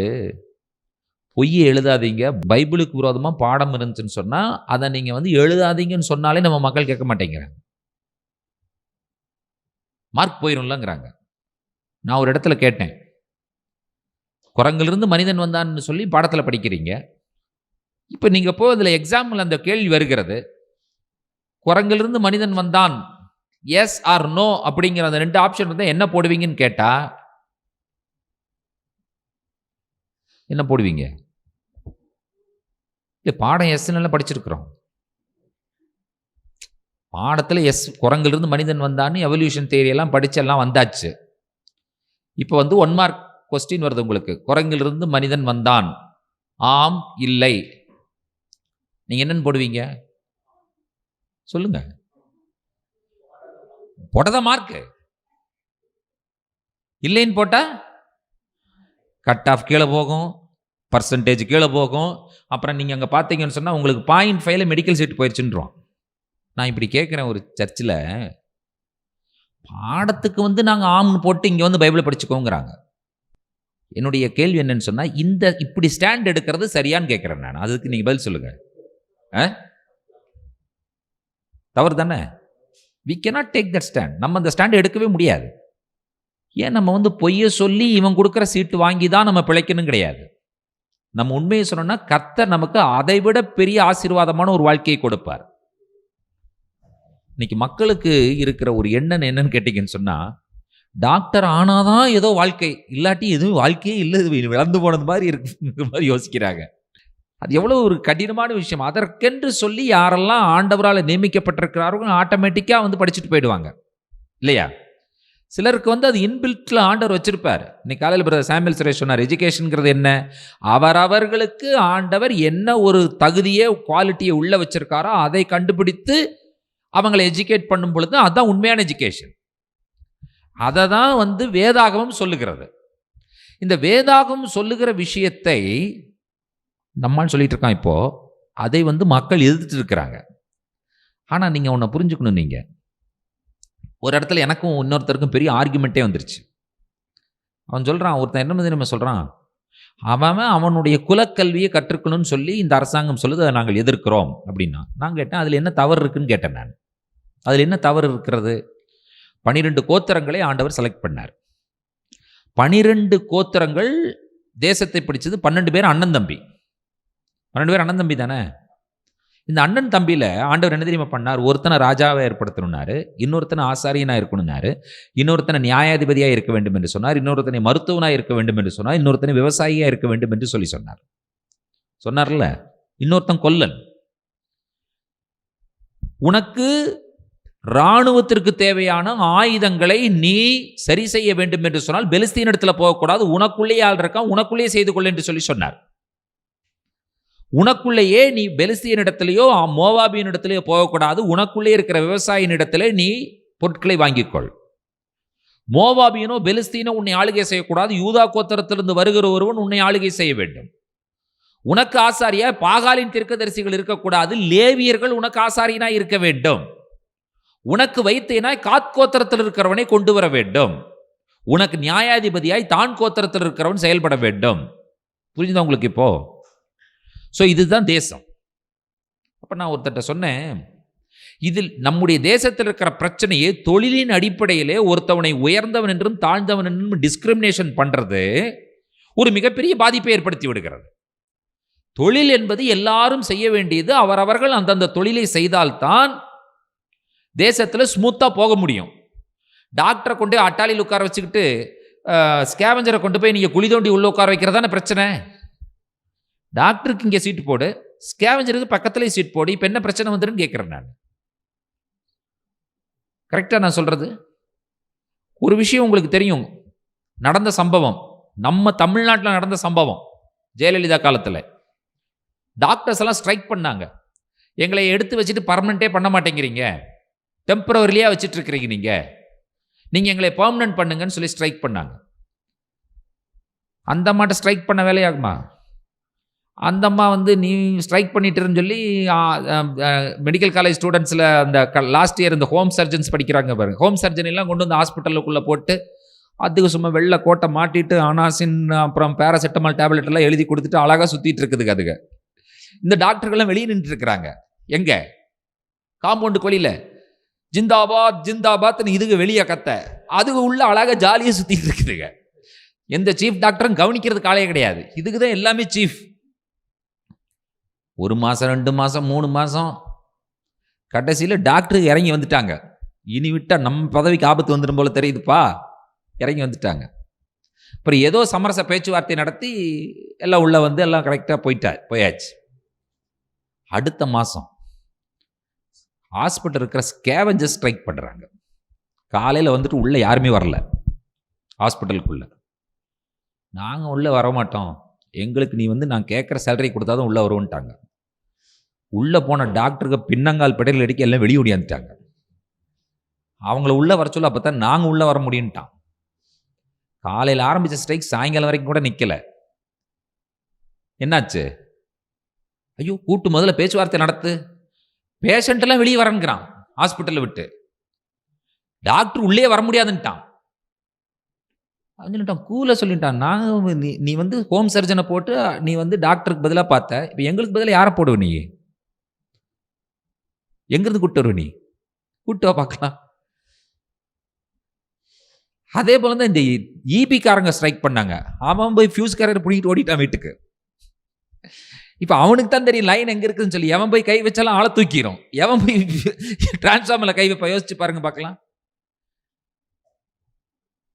பொய்யை எழுதாதீங்க, பைபிளுக்கு விரோதமா பாடம் இருந்துச்சுன்னு சொன்னா அதை நீங்க எழுதாதீங்கன்னு சொன்னாலே நம்ம மக்கள் கேட்க மாட்டேங்கிறாங்க. மார்க் போயிரும்லங்கிறாங்க. நான் ஒரு இடத்துல கேட்டேன், குரங்கிலிருந்து மனிதன் வந்தான்னு சொல்லி பாடத்துல படிக்கிறீங்க, இப்ப நீங்க போய் அதுல எக்ஸாம்பிள் அந்த கேள்வி வருகிறது, குரங்கிலிருந்து மனிதன் வந்தான், எஸ் ஆர் நோ அப்படிங்கிற அந்த 2 ஆப்ஷன் இருந்தா என்ன போடுவீங்கன்னு கேட்டா என்ன போடுவீங்க? இல்ல, பாடம் எஸ்ன்னு படிச்சிருக்கிறோம். பாடத்துல எஸ், குரங்கிலிருந்து மனிதன் வந்தான்னு எவல்யூஷன் தியரி எல்லாம் படிச்செல்லாம் வந்தாச்சு. இப்போ 1 மார்க் கொஸ்டின் வருது உங்களுக்கு, குரங்கிலிருந்து மனிதன் வந்தான், ஆம் இல்லை, நீங்க என்னன்னு போடுவீங்க? சொல்லுங்க. போட்டதா மார்க், இல்லைன்னு போட்டா கட் ஆஃப் கீழே போகும், பர்சன்டேஜ் கீழே போகும். அப்புறம் நீங்க அங்க பார்த்தீங்கன்னு சொன்னா உங்களுக்கு 0.5 மெடிக்கல் சீட் போயிடுச்சுன்றோம். நான் இப்படி கேட்குறேன், ஒரு சர்ச்சில் பாடத்துக்கு நாங்கள் ஆம்னு போட்டு இங்கே பைபிளை படிச்சுக்கோங்கிறாங்க. என்னுடைய கேள்வி என்னன்னு சொன்னால், இப்படி ஸ்டாண்ட் எடுக்கிறது சரியான்னு கேட்குறேன் நான். அதுக்கு நீங்கள் பதில் சொல்லுங்க. தவறு தானே? We cannot take that stand. நம்ம அந்த ஸ்டாண்ட் எடுக்கவே முடியாது. ஏன் நம்ம பொய்யை சொல்லி இவன் கொடுக்குற சீட்டு வாங்கி தான் நம்ம பிழைக்கணும் கிடையாது. நம்ம உண்மையை சொன்னோம்னா கர்த்தர் நமக்கு அதை விட பெரிய ஆசீர்வாதமான ஒரு வாழ்க்கையை கொடுப்பார். இன்னைக்கு மக்களுக்கு இருக்கிற ஒரு எண்ணம் என்னன்னு கேட்டீங்கன்னு சொன்னா, டாக்டர் ஆனாதான் ஏதோ வாழ்க்கை, இல்லாட்டி எதுவும் வாழ்க்கையே இல்லை, இழந்து போனது மாதிரி இருக்கு மாதிரி யோசிக்கிறாங்க. அது எவ்வளவு ஒரு கடினமான விஷயம். அதற்கென்று சொல்லி யாரெல்லாம் ஆண்டவரால் நியமிக்கப்பட்டிருக்கிறார்கள் ஆட்டோமேட்டிக்காக படிச்சுட்டு போயிடுவாங்க இல்லையா? சிலருக்கு அது இன்பில்ட்ல ஆண்டவர் வச்சிருப்பார். இன்னைக்கு காலையில் பிரதர் சாமுவேல் சுரேஷ் சொன்னார், எஜுகேஷன்ங்கிறது என்ன, அவரவர்களுக்கு ஆண்டவர் என்ன ஒரு தகுதியை குவாலிட்டியை உள்ள வச்சிருக்காரோ அதை கண்டுபிடித்து அவங்களை எஜுகேட் பண்ணும் பொழுது அதுதான் உண்மையான எஜுகேஷன். அதை தான் வேதாகமம் சொல்லுகிறது. இந்த வேதாகமம் சொல்லுகிற விஷயத்தை நம்மால் சொல்லிட்டு இருக்கான். இப்போ அதை மக்கள் எதிர்த்துட்டு இருக்கிறாங்க. ஆனால் நீங்கள் ஒன்று புரிஞ்சுக்கணும், நீங்கள் ஒரு இடத்துல எனக்கும் இன்னொருத்தருக்கும் பெரிய ஆர்குமெண்ட்டே வந்துருச்சு. அவன் சொல்கிறான், ஒருத்தன் என்ன மாதிரி நம்ம சொல்கிறான், அவனுடைய குலக்கல்வியை கற்றுக்கணும்னு சொல்லி இந்த அரசாங்கம் சொல்லுது, அதை நாங்கள் எதிர்க்கிறோம் அப்படின்னா. நான் கேட்டேன், அதில் என்ன தவறு இருக்குன்னு கேட்டேன் நான். அதில் என்ன தவறு இருக்கிறது? 12 கோத்திரங்களை ஆண்டவர் செலக்ட் பண்ணார். 12 கோத்திரங்கள் தேசத்தை பிடிச்சது. 12 பேர் அண்ணன் தம்பி. 12 பேர் அண்ணன் தம்பி தானே. இந்த அண்ணன் தம்பியில் ஆண்டவர் என்ன தெரியுமா பண்ணார்? ஒருத்தனை ராஜாவை ஏற்படுத்தணும்னாரு, இன்னொருத்தனை ஆசாரியனாக இருக்கணும்னாரு, இன்னொருத்தனை நியாயாதிபதியாக இருக்க வேண்டும் என்று சொன்னார், இன்னொருத்தனை மருத்துவனாக இருக்க வேண்டும் என்று சொன்னார், இன்னொருத்தனை விவசாயியாக இருக்க வேண்டும் என்று சொன்னார். சொன்னார்ல, இன்னொருத்தன் கொல்லன். உனக்கு இராணுவத்திற்கு தேவையான ஆயுதங்களை நீ சரி செய்ய வேண்டும் என்று சொன்னால் பெலிஸ்தீன் இடத்துல போகக்கூடாது, உனக்குள்ளேயே ஆள் இருக்கான், உனக்குள்ளேயே செய்து கொள்ள என்று சொன்னார். உனக்குள்ளேயே நீ பெலிஸ்தீன் இடத்திலேயோ மோவாபியின் இடத்திலேயோ போகக்கூடாது, உனக்குள்ளே இருக்கிற விவசாயியின் இடத்துல நீ பொருட்களை வாங்கிக்கொள். மோவாபியனோ பெலிஸ்தீனோ உன்னை ஆளுகை செய்யக்கூடாது, யூதா கோத்திரத்திலிருந்து வருகிற ஒருவன் உன்னை ஆளுகை செய்ய வேண்டும். உனக்கு ஆசாரியா பாகாலின் தீர்க்கதரிசிகள் இருக்கக்கூடாது, லேவியர்கள் உனக்கு ஆசாரியனா இருக்க வேண்டும். உனக்கு வைத்தேனாய் காத் கோத்திரத்தில் இருக்கிறவனை கொண்டு வர வேண்டும். உனக்கு நியாயாதிபதியாய் தான் கோத்திரத்தில் இருக்கிறவன் செயல்பட வேண்டும். புரிஞ்சுதா உங்களுக்கு இப்போ? ஸோ இதுதான் தேசம். அப்போ நான் ஒருத்தட்ட சொன்னேன், இதில் நம்முடைய தேசத்தில் இருக்கிற பிரச்சனையே தொழிலின் அடிப்படையிலே ஒருத்தவனை உயர்ந்தவன் என்றும் தாழ்ந்தவன் என்றும் டிஸ்கிரிமினேஷன் பண்ணுறது ஒரு மிகப்பெரிய பாதிப்பை ஏற்படுத்தி விடுகிறது. தொழில் என்பது எல்லாரும் செய்ய வேண்டியது. அவரவர்கள் அந்தந்த தொழிலை செய்தால்தான் தேசத்தில் ஸ்மூத்தாக போக முடியும். டாக்டரை கொண்டு அட்டாளியில் உட்கார வச்சுக்கிட்டு ஸ்கேவஞ்சரை கொண்டு போய் நீங்கள் குழி தோண்டி உள்ள உட்கார வைக்கிறதான பிரச்சனை. டாக்டருக்கு இங்கே சீட்டு போடு, ஸ்கேவஞ்சருக்கு பக்கத்துலேயே சீட் போடு. இப்போ என்ன பிரச்சனை வந்துருன்னு கேட்குறேன் நான். கரெக்டாக நான் சொல்கிறது? ஒரு விஷயம் உங்களுக்கு தெரியும், நடந்த சம்பவம், நம்ம தமிழ்நாட்டில் நடந்த சம்பவம். ஜெயலலிதா காலத்தில் டாக்டர்ஸ் எல்லாம் ஸ்ட்ரைக் பண்ணாங்க. எங்களை எடுத்து வச்சுட்டு பர்மனெண்ட்டே பண்ண மாட்டேங்கிறீங்க, டெம்பரவரிலியாக வச்சுட்டு இருக்கிறீங்க, நீங்கள் எங்களை பெர்மனன்ட் பண்ணுங்கன்னு சொல்லி ஸ்ட்ரைக் பண்ணாங்க. அந்த அம்மாட்ட ஸ்ட்ரைக் பண்ண வேலையாகுமா? அந்த அம்மா நீ ஸ்ட்ரைக் பண்ணிட்டுருன்னு சொல்லி மெடிக்கல் காலேஜ் ஸ்டூடெண்ட்ஸில் அந்த லாஸ்ட் இயர் இந்த ஹோம் சர்ஜன்ஸ் படிக்கிறாங்க பாருங்க, ஹோம் சர்ஜன் எல்லாம் கொண்டு வந்து ஹாஸ்பிட்டலுக்குள்ளே போட்டு அதுக்கு சும்மா வெள்ளை கோட்டை மாட்டிட்டு அனாசின் அப்புறம் பேராசிட்டமால் டேப்லெட் எல்லாம் எழுதி கொடுத்துட்டு அழகாக சுற்றிட்டு இருக்குதுங்க அதுங்க. இந்த டாக்டர்கள்லாம் வெளியே நின்று இருக்கிறாங்க. எங்கே? காம்பவுண்டுக்கு வெளியில் ஜிந்தாபாத் ஜிந்தாபாத்னு இதுக்கு வெளியே கத்த, அதுக்கு உள்ள அழகாக ஜாலியாக சுற்றிட்டு இருக்குதுங்க. எந்த சீஃப் டாக்டரும் கவனிக்கிறது காலையே கிடையாது. இதுக்கு தான் எல்லாமே சீஃப். 1 மாதம் 2 மாதம் 3 மாதம் கடைசியில் டாக்டருக்கு இறங்கி வந்துட்டாங்க. இனி விட்டால் நம்ம பதவிக்கு ஆபத்து வந்துடும் போல தெரியுதுப்பா, இறங்கி வந்துட்டாங்க. அப்புறம் ஏதோ சமரச பேச்சுவார்த்தை நடத்தி எல்லாம் உள்ள எல்லாம் கரெக்டாக போயாச்சு. அடுத்த மாதம் ஹாஸ்பிட்டல் இருக்கிற ஸ்கேவஞ்சர்ஸ் ஸ்ட்ரைக் பண்ணுறாங்க. காலையில் உள்ளே யாருமே வரல ஹாஸ்பிட்டலுக்குள்ளே. நாங்கள் உள்ளே வரமாட்டோம், எங்களுக்கு நீ நான் கேட்குற சேலரி கொடுத்தா தான் உள்ளே வருவோன்ட்டாங்க. உள்ளே போன டாக்டருக்கு பின்னங்கால் பெடல் அடிக்க எல்லாம் வெளியே ஓடியாந்துட்டாங்க. அவங்கள உள்ளே வர சொல்ல, அப்போ தான் நாங்கள் உள்ளே வர முடியும்ட்டான். காலையில் ஆரம்பித்த ஸ்ட்ரைக் சாயங்காலம் வரைக்கும் கூட நிற்கலை. என்னாச்சு? ஐயோ கூட்டு முதல்ல பேச்சுவார்த்தை நடத்து, பேஷண்ட்டெல்லாம் வெளியே வரங்கிறான் ஹாஸ்பிட்டலை விட்டு. டாக்டர் உள்ளே வர முடியாதுன்ட்டான். சொல்லிட்டான், கூலாக சொல்லிட்டான், நாங்கள் நீ ஹோம் சர்ஜனை போட்டு நீ டாக்டருக்கு பதிலாக பார்த்த, இப்போ எங்களுக்கு பதிலாக யாரை போடுவ? நீ எங்கிருந்து கூப்பிட்டு வருவ? நீ கூப்பிட்டு வா பார்க்கலாம். அதே போல தான் இந்த ஈபிக்காரங்க ஸ்ட்ரைக் பண்ணாங்க. அவன் போய் ஃபியூஸ் கேரியர் பிடிக்கிட்டு ஓடிட்டான் வீட்டுக்கு. இப்போ அவனுக்கு தான் தெரியும் லைன் எங்கே இருக்குதுன்னு சொல்லி. எவன் போய் கை வச்சாலும் ஆளை தூக்கிடும். எவன் போய் டிரான்ஸ்ஃபார்மரில் கை வைப்ப யோசிச்சு பாருங்க பார்க்கலாம்.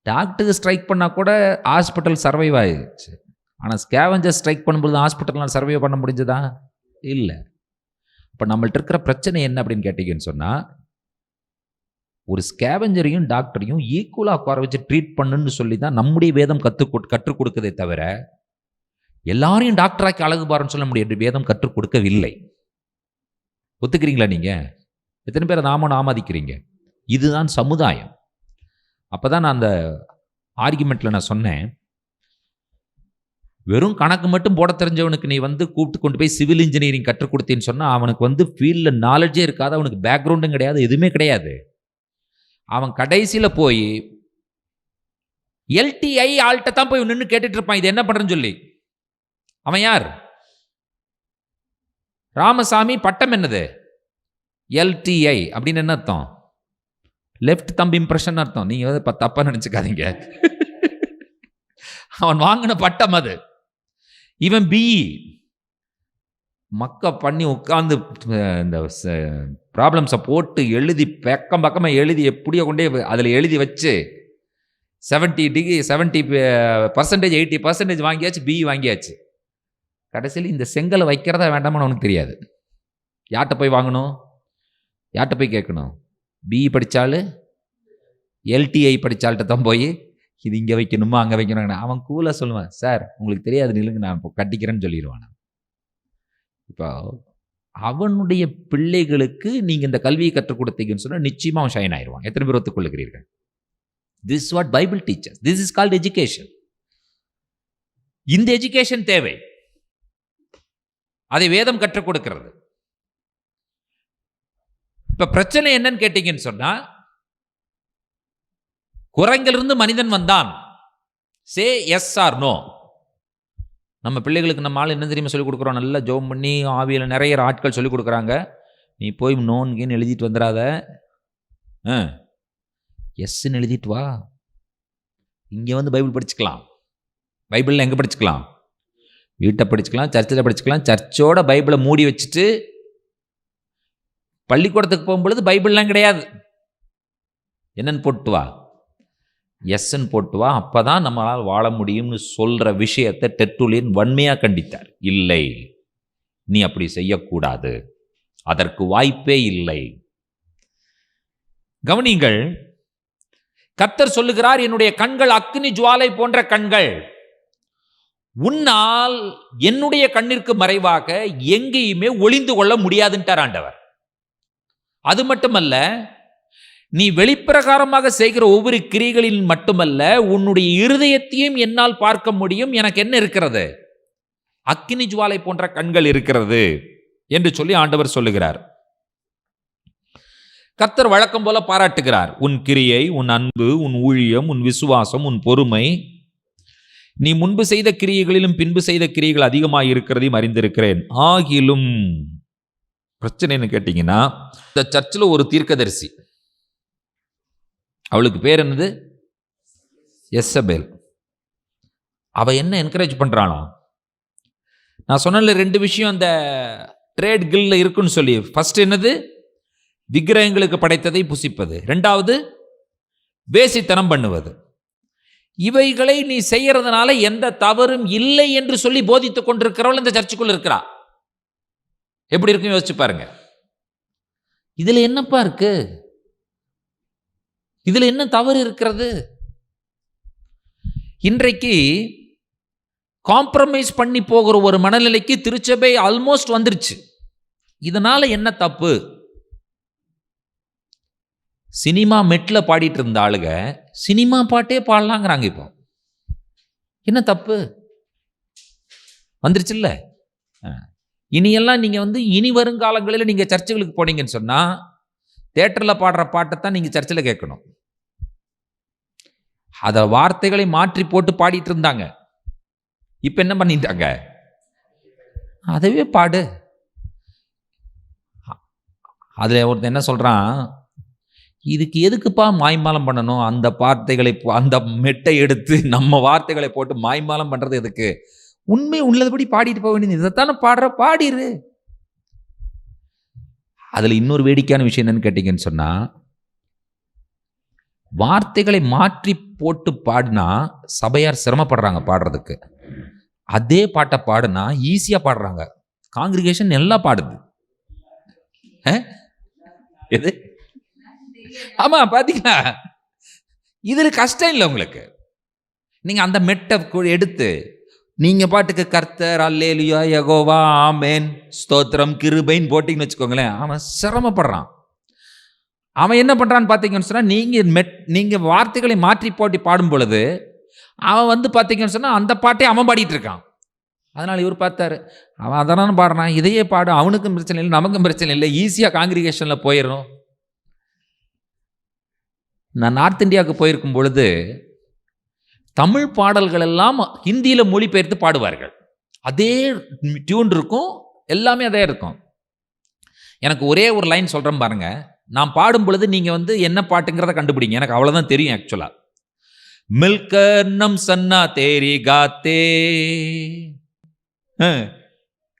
டாக்டருக்கு ஸ்ட்ரைக் பண்ணால் கூட ஹாஸ்பிட்டல் சர்வைவ் ஆயிடுச்சு. ஆனால் ஸ்கேவஞ்சர் ஸ்ட்ரைக் பண்ணும்போது ஹாஸ்பிட்டல்லாம் சர்வைவ் பண்ண முடிஞ்சதா? இல்லை. இப்போ நம்மள்ட்ட இருக்கிற பிரச்சனை என்ன அப்படின்னு கேட்டீங்கன்னு சொன்னால், ஒரு ஸ்கேவஞ்சரையும் டாக்டரையும் ஈக்குவலாக உட்கார வச்சு ட்ரீட் பண்ணுன்னு சொல்லி தான் நம்முடைய வேதம் கற்றுக் கொடுக்கதே தவிர, எல்லாரையும் டாக்டராக்கி அழகு பாருன்னு சொல்ல முடியாது. வேதம் கற்றுக் கொடுக்கவில்லை. ஒத்துக்கிறீங்களா? நீங்கள் எத்தனை பேரை நாம ஆமதிக்கிறீங்க? இதுதான் சமுதாயம். அப்போ தான் நான் அந்த ஆர்குமெண்ட்டில் நான் சொன்னேன், வெறும் கணக்கு மட்டும் போட தெரிஞ்சவனுக்கு நீ கூப்பிட்டு கொண்டு போய் சிவில் இன்ஜினியரிங் கற்றுக் கொடுத்தேன்னு சொன்னால் அவனுக்கு ஃபீல்டில் நாலேஜே இருக்காது, அவனுக்கு பேக்ரவுண்டும் கிடையாது, எதுவுமே கிடையாது. அவன் கடைசியில் போய் எல்டிஐ ஆள்கிட்ட தான் போய் நின்று கேட்டுட்டு இருப்பான், இது என்ன பண்ணுறேன்னு சொல்லி. அவன் யார்? ராமசாமி. பட்டம் என்னது? எல்டிஐ அப்படின்னு என்ன அர்த்தம்? லெஃப்ட் தம்பி இம்ப்ரெஷன் அர்த்தம். நீங்கள் தப்பா நினச்சிக்காதீங்க. அவன் வாங்கின பட்டம் அது. இவன் பிஇ மக்க பண்ணி உட்காந்து இந்த ப்ராப்ளம்ஸை போட்டு எழுதி பக்கமாக எழுதி எப்படியோ கொண்டே அதில் எழுதி வச்சு 70% 80% வாங்கியாச்சு, பிஇ வாங்கியாச்சு. கடைசியில் இந்த செங்கலை வைக்கிறதா வேண்டாமான்னு அவனுக்கு தெரியாது. யார்கிட்ட போய் வாங்கணும்? யார்கிட்ட போய் கேட்கணும்? பிஇ படித்தாலும் எல்டிஐ படித்தாள்கிட்ட தான் போய் இது இங்கே வைக்கணுமா அங்கே வைக்கணுங்க. அவன் கூலாக சொல்லுவான், சார் உங்களுக்கு தெரியாது, நிலுங்க நான் இப்போ கட்டிக்கிறேன்னு சொல்லிடுவான். இப்போ அவனுடைய பிள்ளைகளுக்கு நீங்கள் இந்த கல்வியை கற்றுக் கொடுத்தீங்கன்னு சொன்னால் நிச்சயமாக அவன் ஷைன் ஆயிடுவான். எத்தனை பேர் ஒத்துக்கொள்ளுகிறீர்கள்? This is what Bible teaches. This is called education. இந்த எஜுகேஷன் தேவை. அதை வேதம் கற்றுக் கொடுக்கிறது. இப்ப பிரச்சனை என்னன்னு கேட்டீங்கன்னு சொன்னா, குரங்கிலிருந்து மனிதன் வந்தான். Say yes or no. நம்ம பிள்ளைகளுக்கு நம்ம ஆள் என்ன தெரியுமா சொல்லிக் கொடுக்குறோம்? நல்லா ஜோம் பண்ணி ஆவியில் நிறைய ஆட்கள் சொல்லிக் கொடுக்குறாங்க. நீ போய் நோன்கின்னு எழுதிட்டு வந்துடாத, எஸ்ன்னு எழுதிட்டு வா. இங்கே வந்து பைபிள் படிச்சுக்கலாம். பைபிளில் எங்கே படிச்சுக்கலாம்? வீட்டை படிச்சுக்கலாம், சர்ச்சில் படிச்சுக்கலாம். சர்ச்சோட பைபிளை மூடி வச்சுட்டு பள்ளிக்கூடத்துக்கு போகும்பொழுது பைபிள்லாம் கிடையாது. என்னன்னு போட்டு வா, எஸ்ன்னு போட்டு வா. அப்போ தான் நம்மளால் வாழ முடியும்னு சொல்கிற விஷயத்தை டெர்ட்டுல்லியன் வன்மையாக கண்டித்தார். இல்லை, நீ அப்படி செய்யக்கூடாது, அதற்கு வாய்ப்பே இல்லை. கவனிங்கள், கர்த்தர் சொல்லுகிறார், என்னுடைய கண்கள் அக்கினி ஜுவாலை போன்ற கண்கள். உன்னால் என்னுடைய கண்ணிற்கு மறைவாக எங்கேயுமே ஒளிந்து கொள்ள முடியாதுன்ட்டார் ஆண்டவர். அது மட்டுமல்ல, நீ வெளிப்பிரகாரமாக செய்கிற ஒவ்வொரு கிரியைகளில் மட்டுமல்ல, உன்னுடைய இருதயத்தையும் என்னால் பார்க்க முடியும். எனக்கு என்ன இருக்கிறது? அக்கினி ஜுவாலை போன்ற கண்கள் இருக்கிறது என்று சொல்லி ஆண்டவர் சொல்லுகிறார். கர்த்தர் வழக்கம் போல பாராட்டுகிறார். உன் கிரியை, உன் அன்பு, உன் ஊழியம், உன் விசுவாசம், உன் பொறுமை, நீ முன்பு செய்த கிரியைகளிலும் பின்பு செய்த கிரியைகள் அதிகமாக இருக்கிறதையும் அறிந்திருக்கிறேன். ஆகிலும் பிரச்சனை என்ன கேட்டீங்கன்னா, இந்த சர்ச்சில் ஒரு தீர்க்கதரிசி, அவளுக்கு பேர் என்னது? எசபேல். அவ என்ன என்கரேஜ் பண்றாளா? நான் சொன்ன 2 விஷயம் அந்த ட்ரேட் கில்ல இருக்குன்னு சொல்லி. ஃபர்ஸ்ட் என்னது? விக்கிரகங்களுக்கு படைத்ததை புசிப்பது. 2வது வேசித்தனம் பண்ணுவது. இவைகளை நீ செய்யறதுனால எந்த தவறும் இல்லை என்று சொல்லி போதித்துக் கொண்டிருக்கிறவள் இந்த சர்ச்சுக்குள்ள இருக்கிறா. எப்படி இருக்கும் யோசிச்சு பாருங்க. இதுல என்னப்பா இருக்கு? இதுல என்ன தவறு இருக்கிறது? இன்றைக்கு காம்ப்ரமைஸ் பண்ணி போகிற ஒரு மனநிலைக்கு திருச்சபை ஆல்மோஸ்ட் வந்துருச்சு. இதனால என்ன தப்பு? சினிமா மெட்ல பாடிட்டு இருந்த ஆளுங்க சினிமா பாட்டே பாடலாங்கிறாங்க. இப்போ என்ன தப்பு வந்துருச்சுல்ல? இனியெல்லாம் நீங்க இனி வருங்காலங்களில் நீங்க சர்ச்சுகளுக்கு போனீங்கன்னு சொன்னா தியேட்டர்ல பாடுற பாட்டைத்தான் நீங்க சர்ச்சில் கேட்கணும். அத வார்த்தைகளை மாற்றி போட்டு பாடிட்டு இருந்தாங்க. இப்ப என்ன பண்ணிட்டாங்க? அதவே பாடு. அதுல ஒருத்தன் என்ன சொல்றான், இதுக்கு எதுக்குப்பா மாய்மாலம் பண்ணணும்? அந்த வார்த்தைகளை, அந்த மெட்டை எடுத்து நம்ம வார்த்தைகளை போட்டு மாய்மாலம் பண்றது எதுக்கு? உண்மை உள்ளதுபடி பாடிட்டு போக வேண்டியது. இதைத்தானே பாடுற, பாடிரு. அதுல இன்னொரு வேடிக்கையான விஷயம் என்னன்னு கேட்டீங்கன்னு சொன்னா, வார்த்தைகளை மாற்றி போட்டு பாடினா சபையார் சிரமப்படுறாங்க பாடுறதுக்கு. அதே பாட்டை பாடுனா ஈஸியா பாடுறாங்க. காங்கிரிகேஷன் எல்லாம் பாடுது. எது? ஆமா, பாத்தீங்களா? இதுல கஷ்டம் இல்லை உங்களுக்கு. நீங்க அந்த மெட்டை எடுத்து நீங்க பாட்டுக்கு கர்த்தர், அல்லேலுயா, யெகோவா, ஆமென், ஸ்தோத்திரம், கிருபைன்னு போட்டிங்கன்னு வச்சுக்கோங்களேன், அவன் சிரமப்படுறான். அவன் என்ன பண்றான்னு பார்த்தீங்கன்னு சொன்னா, நீங்க வார்த்தைகளை மாற்றி போட்டி பாடும் பொழுது அவன் பார்த்தீங்கன்னு சொன்னா அந்த பாட்டை அவன் பாடிட்டு இருக்கான். அதனால இவர் பார்த்தாரு, அவன் அதனால பாடுறான், இதையே பாடு, அவனுக்கும் பிரச்சனை இல்லை, நமக்கும் பிரச்சனை இல்லை, ஈஸியா காங்கிரிகேஷன்ல போயிடும். நான் நார்த் இந்தியாவுக்கு போயிருக்கும் பொழுது தமிழ் பாடல்கள் எல்லாம் ஹிந்தியில மொழிபெயர்த்து பாடுவார்கள். அதே டியூன் இருக்கும், எல்லாமே அதே இருக்கும். எனக்கு ஒரே ஒரு லைன் சொல்றேன் பாருங்க. நான் பாடும் பொழுது நீங்க என்ன பாட்டுங்கிறத கண்டுபிடிங்க. எனக்கு அவ்வளவுதான் தெரியும் ஆக்சுவலா. மில்கர் நம் சன்னா தேரி காத்தே,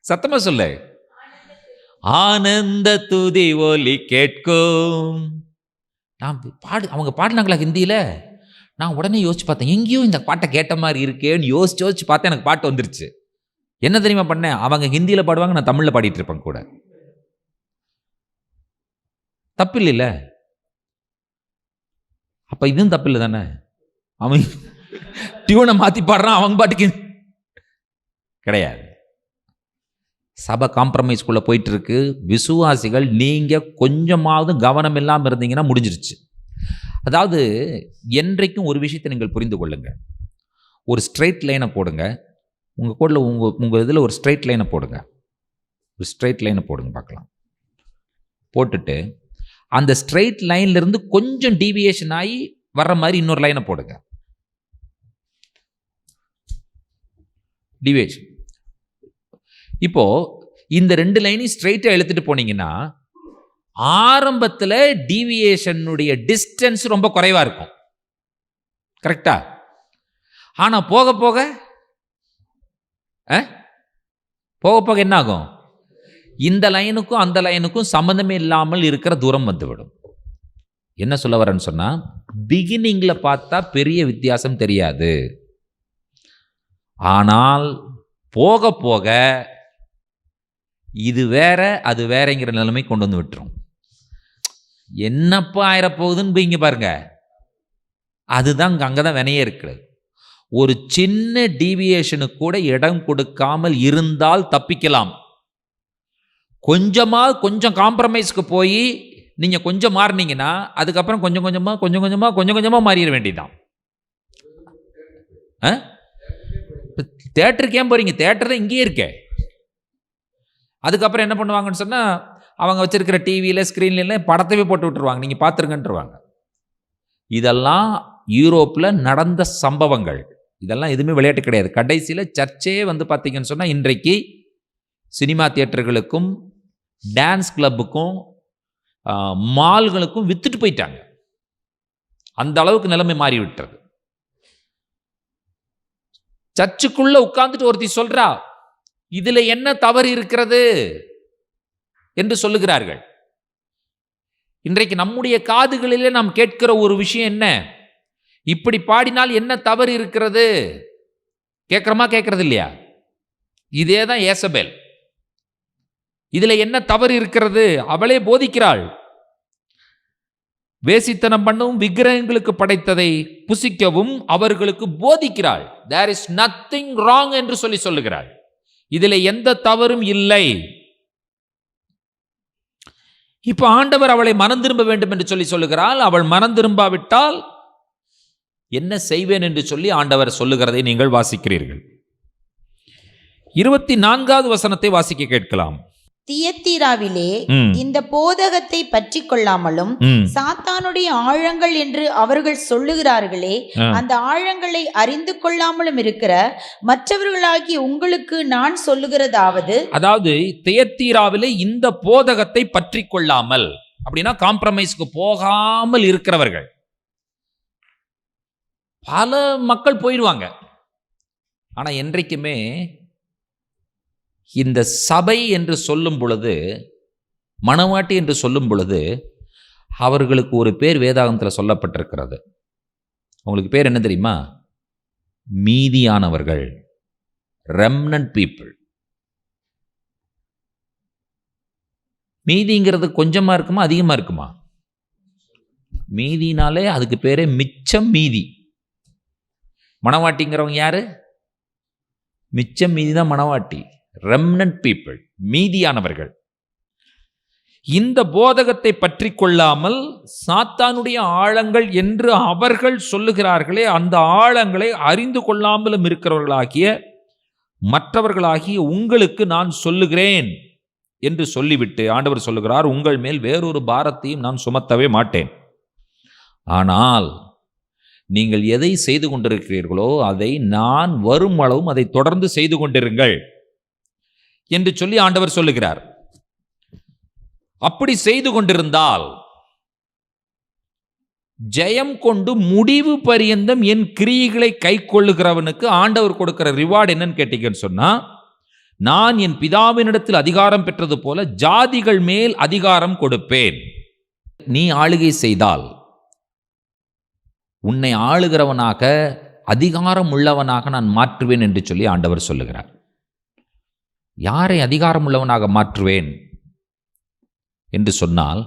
சத்தமா சொல்லு, ஆனந்த துதி ஒலி கேட்கும். நான் அவங்க பாடினாங்களா ஹிந்தியில? நான் உடனே யோசிச்சு பார்த்தேன், எங்கேயும் இந்த பாட்டை கேட்ட மாதிரி இருக்கேன்னு யோசிச்சு பார்த்தேன். எனக்கு பாட்டு வந்துருச்சு. என்ன தெரியுமா பண்ணேன்? அவங்க ஹிந்தியில பாடுவாங்க, நான் தமிழ்ல பாடிட்டு இருப்பேன் கூட. தப்பு இல்லைல்ல? அப்ப இதுவும் தப்பு இல்லை தானே? அவன் டியூனை மாத்தி பாடுறான், அவங்க பாட்டுக்கு கிடையாது. சபை காம்ப்ரமைஸ்குள்ள போயிட்டு இருக்கு. விசுவாசிகள் நீங்க கொஞ்சமாவது கவனம் இல்லாமல் இருந்தீங்கன்னா முடிஞ்சிருச்சு. அதாவது என்றைக்கும் ஒரு விஷயத்தை நீங்கள் புரிந்து கொள்ளுங்க. ஒரு ஸ்ட்ரெயிட் லைனை போடுங்க. உங்கள் கோடில் உங்கள் இதில் ஒரு ஸ்ட்ரெயிட் லைனை போடுங்க. ஒரு ஸ்ட்ரெயிட் லைனை போடுங்க பார்க்கலாம். போட்டுட்டு அந்த ஸ்ட்ரெயிட் லைன்லேருந்து கொஞ்சம் டீவியேஷன் ஆகி வர்ற மாதிரி இன்னொரு லைனை போடுங்க. டீவியேஷன். இப்போது இந்த 2 லைனையும் ஸ்ட்ரெயிட்டாக எழுத்துட்டு போனீங்கன்னா ஆரம்பத்தில் டீவியேஷனுடைய டிஸ்டன்ஸ் ரொம்ப குறைவாக இருக்கும். கரெக்டா? ஆனால் போக போக என்ன ஆகும்? இந்த லைனுக்கும் அந்த லைனுக்கும் சம்மந்தமே இல்லாமல் இருக்கிற தூரம் வந்துவிடும். என்ன சொல்ல வரேன்னு சொன்னால், பிகினிங்கில் பார்த்தா பெரிய வித்தியாசம் தெரியாது. ஆனால் போக போக இது வேற அது வேறங்கிற நிலைமை கொண்டு வந்து விட்டுரும். என்னப்பா ஆயிரப்போகுதுன்னு இங்கே பாருங்க, அதுதான் அங்கே தான் வினையே இருக்குது. ஒரு சின்ன டீவியேஷனுக்கு கூட இடம் கொடுக்காமல் இருந்தால் தப்பிக்கலாம். கொஞ்சம் காம்ப்ரமைஸ்க்கு போய் நீங்கள் கொஞ்சம் மாறினீங்கன்னா அதுக்கப்புறம் கொஞ்சம் கொஞ்சமாக மாறிட வேண்டியதுதான். தேட்டருக்கு ஏன் போகிறீங்க? தேட்டர் தான் இங்கேயே இருக்கே. அதுக்கப்புறம் என்ன பண்ணுவாங்கன்னு சொன்னால், அவங்க வச்சிருக்கிற டிவியில் ஸ்க்ரீன்லாம் படத்தையே போட்டு விட்டுருவாங்க, நீங்கள் பார்த்துருங்கன்ட்டுருவாங்க. இதெல்லாம் யூரோப்பில் நடந்த சம்பவங்கள். இதெல்லாம் எதுவுமே விளையாட்டு கிடையாது. கடைசியில் சர்ச்சே வந்து பார்த்தீங்கன்னு சொன்னால், இன்றைக்கு சினிமா தியேட்டர்களுக்கும் டான்ஸ் கிளப்புக்கும் மால்களுக்கும் வித்துட்டு போயிட்டாங்க. அந்த அளவுக்கு நிலைமை மாறிவிட்டது. சர்ச்சுக்குள்ள உட்கார்ந்துட்டு ஒருத்தி சொல்றா, இதுல என்ன தவறு இருக்கிறது என்று சொல்லுகிறார்கள். இன்றைக்கு நம்முடைய காதுகளிலே நாம் கேட்கிற ஒரு விஷயம் என்ன? இப்படி பாடினால் என்ன தவறு இருக்கிறது? கேட்கிறோமா? கேட்கறது இல்லையா? இதே தான் ஏசபேல். இதுல என்ன தவறு இருக்கிறது? அவளே போதிக்கிறாள். வேசித்தனம் பண்ணவும் விக்கிரகங்களுக்கு படைத்ததை புசிக்கவும் அவர்களுக்கு போதிக்கிறாள். தேர் இஸ் நத்திங் ராங் என்று சொல்லுகிறாள். இதில் எந்த தவறும் இல்லை. இப்ப ஆண்டவர் அவளை மனம் திரும்ப வேண்டும் என்று சொல்லுகிறாள். அவள் மனம் திரும்பாவிட்டால் என்ன செய்வேன் என்று சொல்லி ஆண்டவர் சொல்லுகிறதை நீங்கள் வாசிக்கிறீர்கள். 24வது வசனத்தை வாசிக்க கேட்கலாம். தியத்தீராவிலே இந்த போதகத்தை பற்றி கொள்ளாமலும் சாத்தானுடைய ஆழங்கள் என்று அவர்கள் சொல்லுகிறார்களே, அந்த ஆழங்களை அறிந்து கொள்ளாமலும் இருக்கிற மற்றவர்களாகி உங்களுக்கு நான் சொல்லுகிறதாவது, அதாவது தியத்தீராவிலே இந்த போதகத்தை பற்றி கொள்ளாமல், அப்படின்னா காம்ப்ரமைஸ்க்கு போகாமல் இருக்கிறவர்கள். பல மக்கள் போயிடுவாங்க. ஆனா என்றைக்குமே இந்த சபை என்று சொல்லும் பொழுது, மணவாட்டி என்று சொல்லும் பொழுது, அவர்களுக்கு ஒரு பேர் வேதாகமத்தில் சொல்லப்பட்டிருக்கிறது. உங்களுக்கு பேர் என்ன தெரியுமா? மீதியானவர்கள், ரெம்னன்ட் பீப்புள். மீதிங்கிறது கொஞ்சமா இருக்குமா அதிகமா இருக்குமா? மீதினாலே அதுக்கு பேரே மிச்சம் மீதி. மணவாட்டிங்கிறவங்க யாரு? மிச்சம் மீதி தான் மணவாட்டி. ரெம்னன்ட் பீப்புள், மீதியானவர்கள். இந்த போதகத்தை பற்றி கொள்ளாமல் சாத்தானுடைய ஆழங்கள் என்று அவர்கள் சொல்லுகிறார்களே, அந்த ஆழங்களை அறிந்து கொள்ளாமலும் இருக்கிறவர்களாகிய மற்றவர்களாகிய உங்களுக்கு நான் சொல்லுகிறேன் என்று சொல்லிவிட்டு ஆண்டவர் சொல்லுகிறார், உங்கள் மேல் வேறொரு பாரத்தையும் நான் சுமத்தவே மாட்டேன். ஆனால் நீங்கள் எதை செய்து கொண்டிருக்கிறீர்களோ அதை நான் வரும் அளவும் அதை தொடர்ந்து செய்து கொண்டிருங்கள் என்று சொல்லி ஆண்டவர் சொல்லுகிறார். அப்படி செய்து கொண்டிருந்தால் ஜெயம் கொண்டு முடிவு பரியந்தம் என் கிரியைகளை கை கொள்ளுகிறவனுக்கு ஆண்டவர் கொடுக்கிற ரிவார்டு என்னன்னு கேட்டீங்கன்னு சொன்னா, நான் என் பிதாவினிடத்தில் அதிகாரம் பெற்றது போல ஜாதிகள் மேல் அதிகாரம் கொடுப்பேன். நீ ஆளுகை செய்தால் உன்னை ஆளுகிறவனாக அதிகாரம் உள்ளவனாக நான் மாற்றுவேன் என்று சொல்லி ஆண்டவர் சொல்லுகிறார். யாரை அதிகாரம் உள்ளவனாக மாற்றுவேன் என்று சொன்னால்,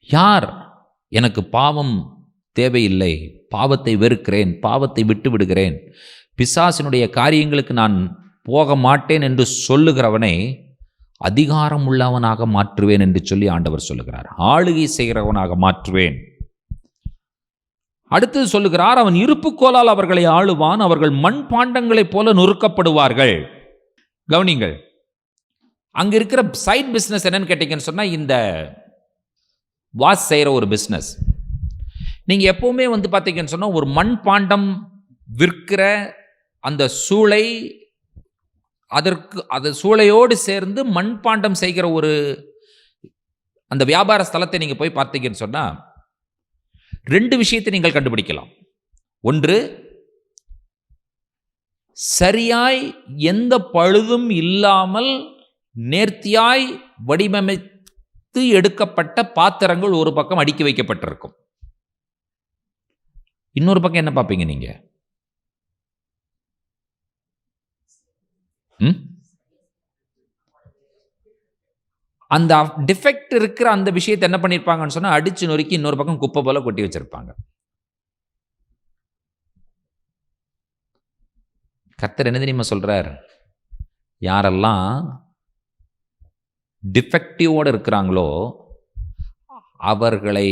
யார் எனக்கு பாவம் தேவையில்லை, பாவத்தை வெறுக்கிறேன், பாவத்தை விட்டு விடுகிறேன், பிசாசினுடைய காரியங்களுக்கு நான் போக மாட்டேன் என்று சொல்லுகிறவனை அதிகாரம் உள்ளவனாக மாற்றுவேன் என்று சொல்லி ஆண்டவர் சொல்லுகிறார். ஆளுகை செய்கிறவனாக மாற்றுவேன். அடுத்தது சொல்லுகிறார், அவன் இருப்புக்கோலால் அவர்களை ஆளுவான், அவர்கள் மண் பாண்டங்களைப் போல நொறுக்கப்படுவார்கள். கவனிங்கள், அங்க இருக்கிற சைட் பிசினஸ் என்னன்னு கேட்டீங்கன்னு சொன்னா, இந்த வாஷ் செய்யற ஒரு பிசினஸ். நீங்க எப்பவுமே பார்த்தீங்கன்னு சொன்னா, ஒரு மண் பாண்டம் விற்கிற அந்த சூளை, அது சூளையோடு சேர்ந்து மண்பாண்டம் செய்கிற ஒரு அந்த வியாபார ஸ்தலத்தை நீங்க போய் பார்த்தீங்கன்னு சொன்னா, 2 விஷயத்தை நீங்கள் கண்டுபிடிக்கலாம். ஒன்று, சரியாய் எந்த பழுதும் இல்லாமல் நேர்த்தியாய் வடிவமைத்து எடுக்கப்பட்ட பாத்திரங்கள் ஒரு பக்கம் அடுக்கி வைக்கப்பட்டிருக்கும். இன்னொரு பக்கம் என்ன பார்ப்பீங்க நீங்க? அந்த டிஃபெக்ட் இருக்கிற அந்த விஷயத்தை என்ன பண்ணிருப்பாங்கன்னு சொன்னா, அடிச்சு நொறுக்கி இன்னொரு பக்கம் குப்பை போல கொட்டி வச்சிருப்பாங்க. கர்த்தர் என்ன தெரியுமா சொல்றார்? யாரெல்லாம் டிஃபெக்டிவோடு இருக்கிறாங்களோ அவர்களை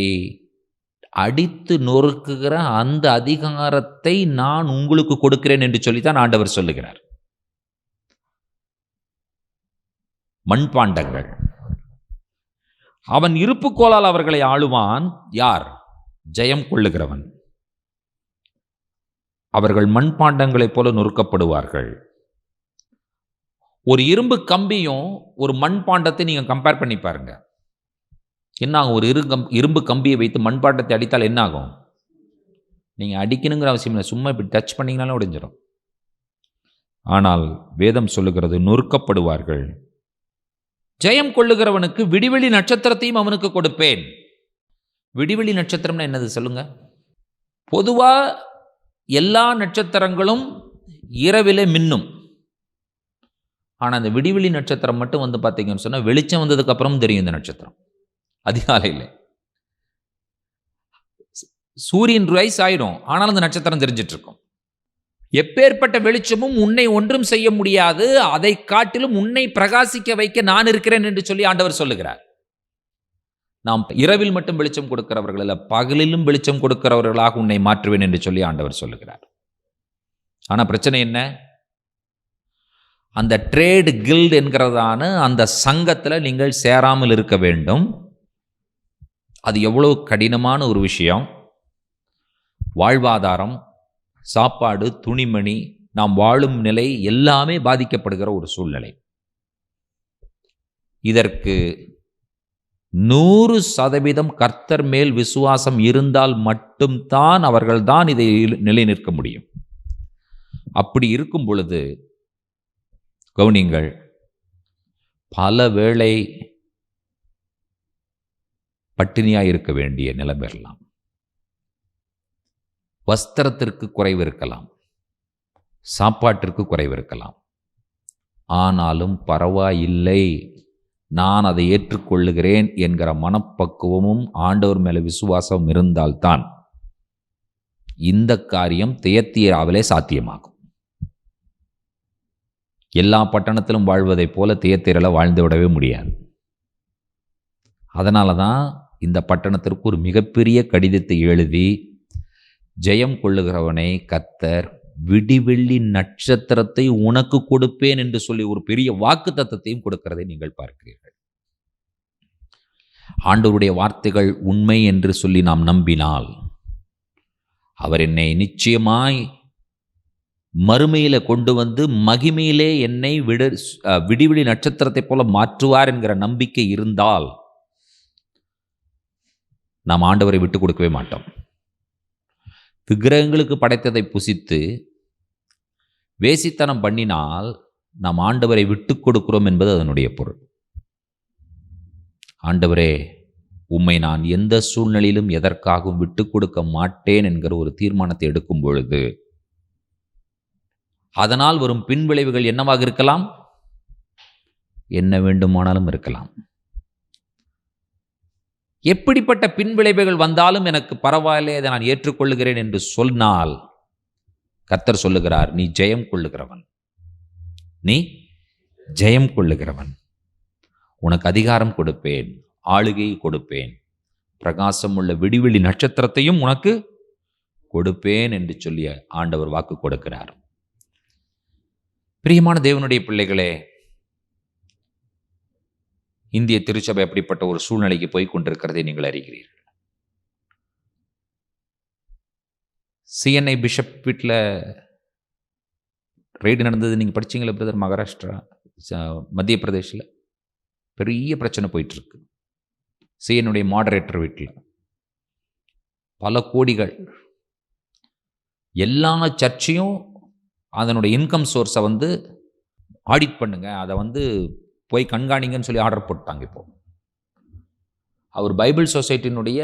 அடித்து நொறுக்குகிற அந்த அதிகாரத்தை நான் உங்களுக்கு கொடுக்கிறேன் என்று சொல்லித்தான் ஆண்டவர் சொல்லுகிறார். மண்பாண்டங்கள், அவன் இருப்புக்கோலால் அவர்களை ஆளுவான். யார்? ஜெயம் கொள்ளுகிறவன். அவர்கள் மண்பாண்டங்களைப் போல நொறுக்கப்படுவார்கள். ஒரு இரும்பு கம்பியும் ஒரு மண்பாண்டத்தை நீங்க கம்பேர் பண்ணி பாருங்க. என்ன ஆகும்? ஒரு இரும்பு கம்பியை வைத்து மண்பாண்டத்தை அடித்தால் என்ன ஆகும்? நீங்க அடிக்கணுங்கிற அவசியம் இல்லை, சும்மா இப்படி டச் பண்ணீங்கனாலும் உடைஞ்சிடும். ஆனால் வேதம் சொல்லுகிறது நொறுக்கப்படுவார்கள். ஜெயம் கொள்ளுகிறவனுக்கு விடிவெளி நட்சத்திரத்தையும் அவனுக்கு கொடுப்பேன். விடிவெளி நட்சத்திரம்னா என்னது சொல்லுங்க? பொதுவா எல்லா நட்சத்திரங்களும் இரவிலே மின்னும். ஆனா அந்த விடிவெளி நட்சத்திரம் மட்டும் பார்த்தீங்கன்னு சொன்னா, வெளிச்சம் வந்ததுக்கு அப்புறம் தெரியும் இந்த நட்சத்திரம். அதிகாலையில் சூரியன் ரைஸ் ஆயிடும், ஆனாலும் அந்த நட்சத்திரம் தெரிஞ்சிட்டு இருக்கும். எப்பேற்பட்ட வெளிச்சமும் உன்னை ஒன்றும் செய்ய முடியாது, அதை காட்டிலும் உன்னை பிரகாசிக்க வைக்க நான் இருக்கிறேன் என்று சொல்லி ஆண்டவர் சொல்லுகிறார். நாம் இரவில் மட்டும் வெளிச்சம் கொடுக்கிறவர்கள் அல்ல, பகலிலும் வெளிச்சம் கொடுக்கிறவர்களாக உன்னை மாற்றுவேன் என்று சொல்லி ஆண்டவர் சொல்லுகிறார். ஆனா பிரச்சனை என்ன? அந்த ட்ரேட் கில்ட் என்கிறதான அந்த சங்கத்தில் நீங்கள் சேராமல் இருக்க வேண்டும். அது எவ்வளவு கடினமான ஒரு விஷயம். வாழ்வாதாரம், சாப்பாடு, துணிமணி, நாம் வாழும் நிலை எல்லாமே பாதிக்கப்படுகிற ஒரு சூழ்நிலை. இதற்கு 100% கர்த்தர் மேல் விசுவாசம் இருந்தால் மட்டும்தான் அவர்கள்தான் இதை நிலைநிற்க முடியும். அப்படி இருக்கும் பொழுது கவனிங்கள், பல வேளை பட்டினியாய் இருக்க வேண்டிய நிலைமை வரலாம். வஸ்திரத்திற்கு குறைவு இருக்கலாம், சாப்பாட்டிற்கு குறைவு இருக்கலாம். ஆனாலும் பரவாயில்லை, நான் அதை ஏற்றுக்கொள்ளுகிறேன் என்கிற மனப்பக்குவமும் ஆண்டவர் மேல விசுவாசம் இருந்தால்தான் இந்த காரியம் தியத்தீராவிலே சாத்தியமாகும். எல்லா பட்டணத்திலும் வாழ்வதைப் போல தியத்தீரில் வாழ்ந்து விடவே முடியாது. அதனால தான் இந்த பட்டணத்திற்கு ஒரு மிகப்பெரிய கடிதத்தை எழுதி, ஜெயம் கொள்ளுகிறவனை கர்த்தர் விடிவெள்ளி நட்சத்திரத்தை உனக்கு கொடுப்பேன் என்று சொல்லி ஒரு பெரிய வாக்கு தத்தத்தையும் கொடுக்கிறதை நீங்கள் பார்க்கிறீர்கள். ஆண்டவருடைய வார்த்தைகள் உண்மை என்று சொல்லி நாம் நம்பினால், அவர் என்னை நிச்சயமாய் மறுமையில கொண்டு வந்து மகிமையிலே என்னை விடிவெளி நட்சத்திரத்தை போல மாற்றுவார் என்கிற நம்பிக்கை இருந்தால் நாம் ஆண்டவரை விட்டு கொடுக்கவே மாட்டோம். விக்கிரகங்களுக்கு படைத்ததை புசித்து வேசித்தனம் பண்ணினால் நாம் ஆண்டவரை விட்டு கொடுக்கிறோம் என்பது அதனுடைய பொருள். ஆண்டவரே, உம்மை நான் எந்த சூழ்நிலையிலும் எதற்காகவும் விட்டு கொடுக்க மாட்டேன் என்கிற ஒரு தீர்மானத்தை எடுக்கும் பொழுது அதனால் வரும் பின்விளைவுகள் என்னவாக இருக்கலாம்? என்ன வேண்டுமானாலும் இருக்கலாம். எப்படிப்பட்ட பின்விளைவுகள் வந்தாலும் எனக்கு பரவாயில்லை, அதை நான் ஏற்றுக்கொள்ளுகிறேன் என்று சொன்னால் கர்த்தர் சொல்லுகிறார், நீ ஜெயம் கொள்ளுகிறவன், நீ ஜெயம் கொள்ளுகிறவன், உனக்கு அதிகாரம் கொடுப்பேன், ஆளுகையை கொடுப்பேன், பிரகாசம் உள்ள விடிவெளி நட்சத்திரத்தையும் உனக்கு கொடுப்பேன் என்று சொல்லி ஆண்டவர் வாக்கு கொடுக்கிறார். பிரியமான தேவனுடைய பிள்ளைகளே, இந்திய திருச்சபை அப்படிப்பட்ட ஒரு சூழ்நிலைக்கு போய் கொண்டிருக்கிறதை நீங்கள் அறிகிறீர்கள். சிஎன்ஐ பிஷப் வீட்டில் ரெய்டு நடந்தது நீங்கள் படிச்சீங்களா பிரதர்? மகாராஷ்டிரா, மத்திய பிரதேஷில் பெரிய பிரச்சனை போயிட்டு இருக்கு. சிஎன்னுடைய மாடரேட்டர் வீட்டில் பல கோடிகள். எல்லா சர்ச்சையும் அதனுடைய இன்கம் சோர்ஸை ஆடிட் பண்ணுங்க, அதை போய் கண்காணிங்கன்னு சொல்லி ஆர்டர் போட்டாங்க. இப்போ அவர் பைபிள் சொசைட்டினுடைய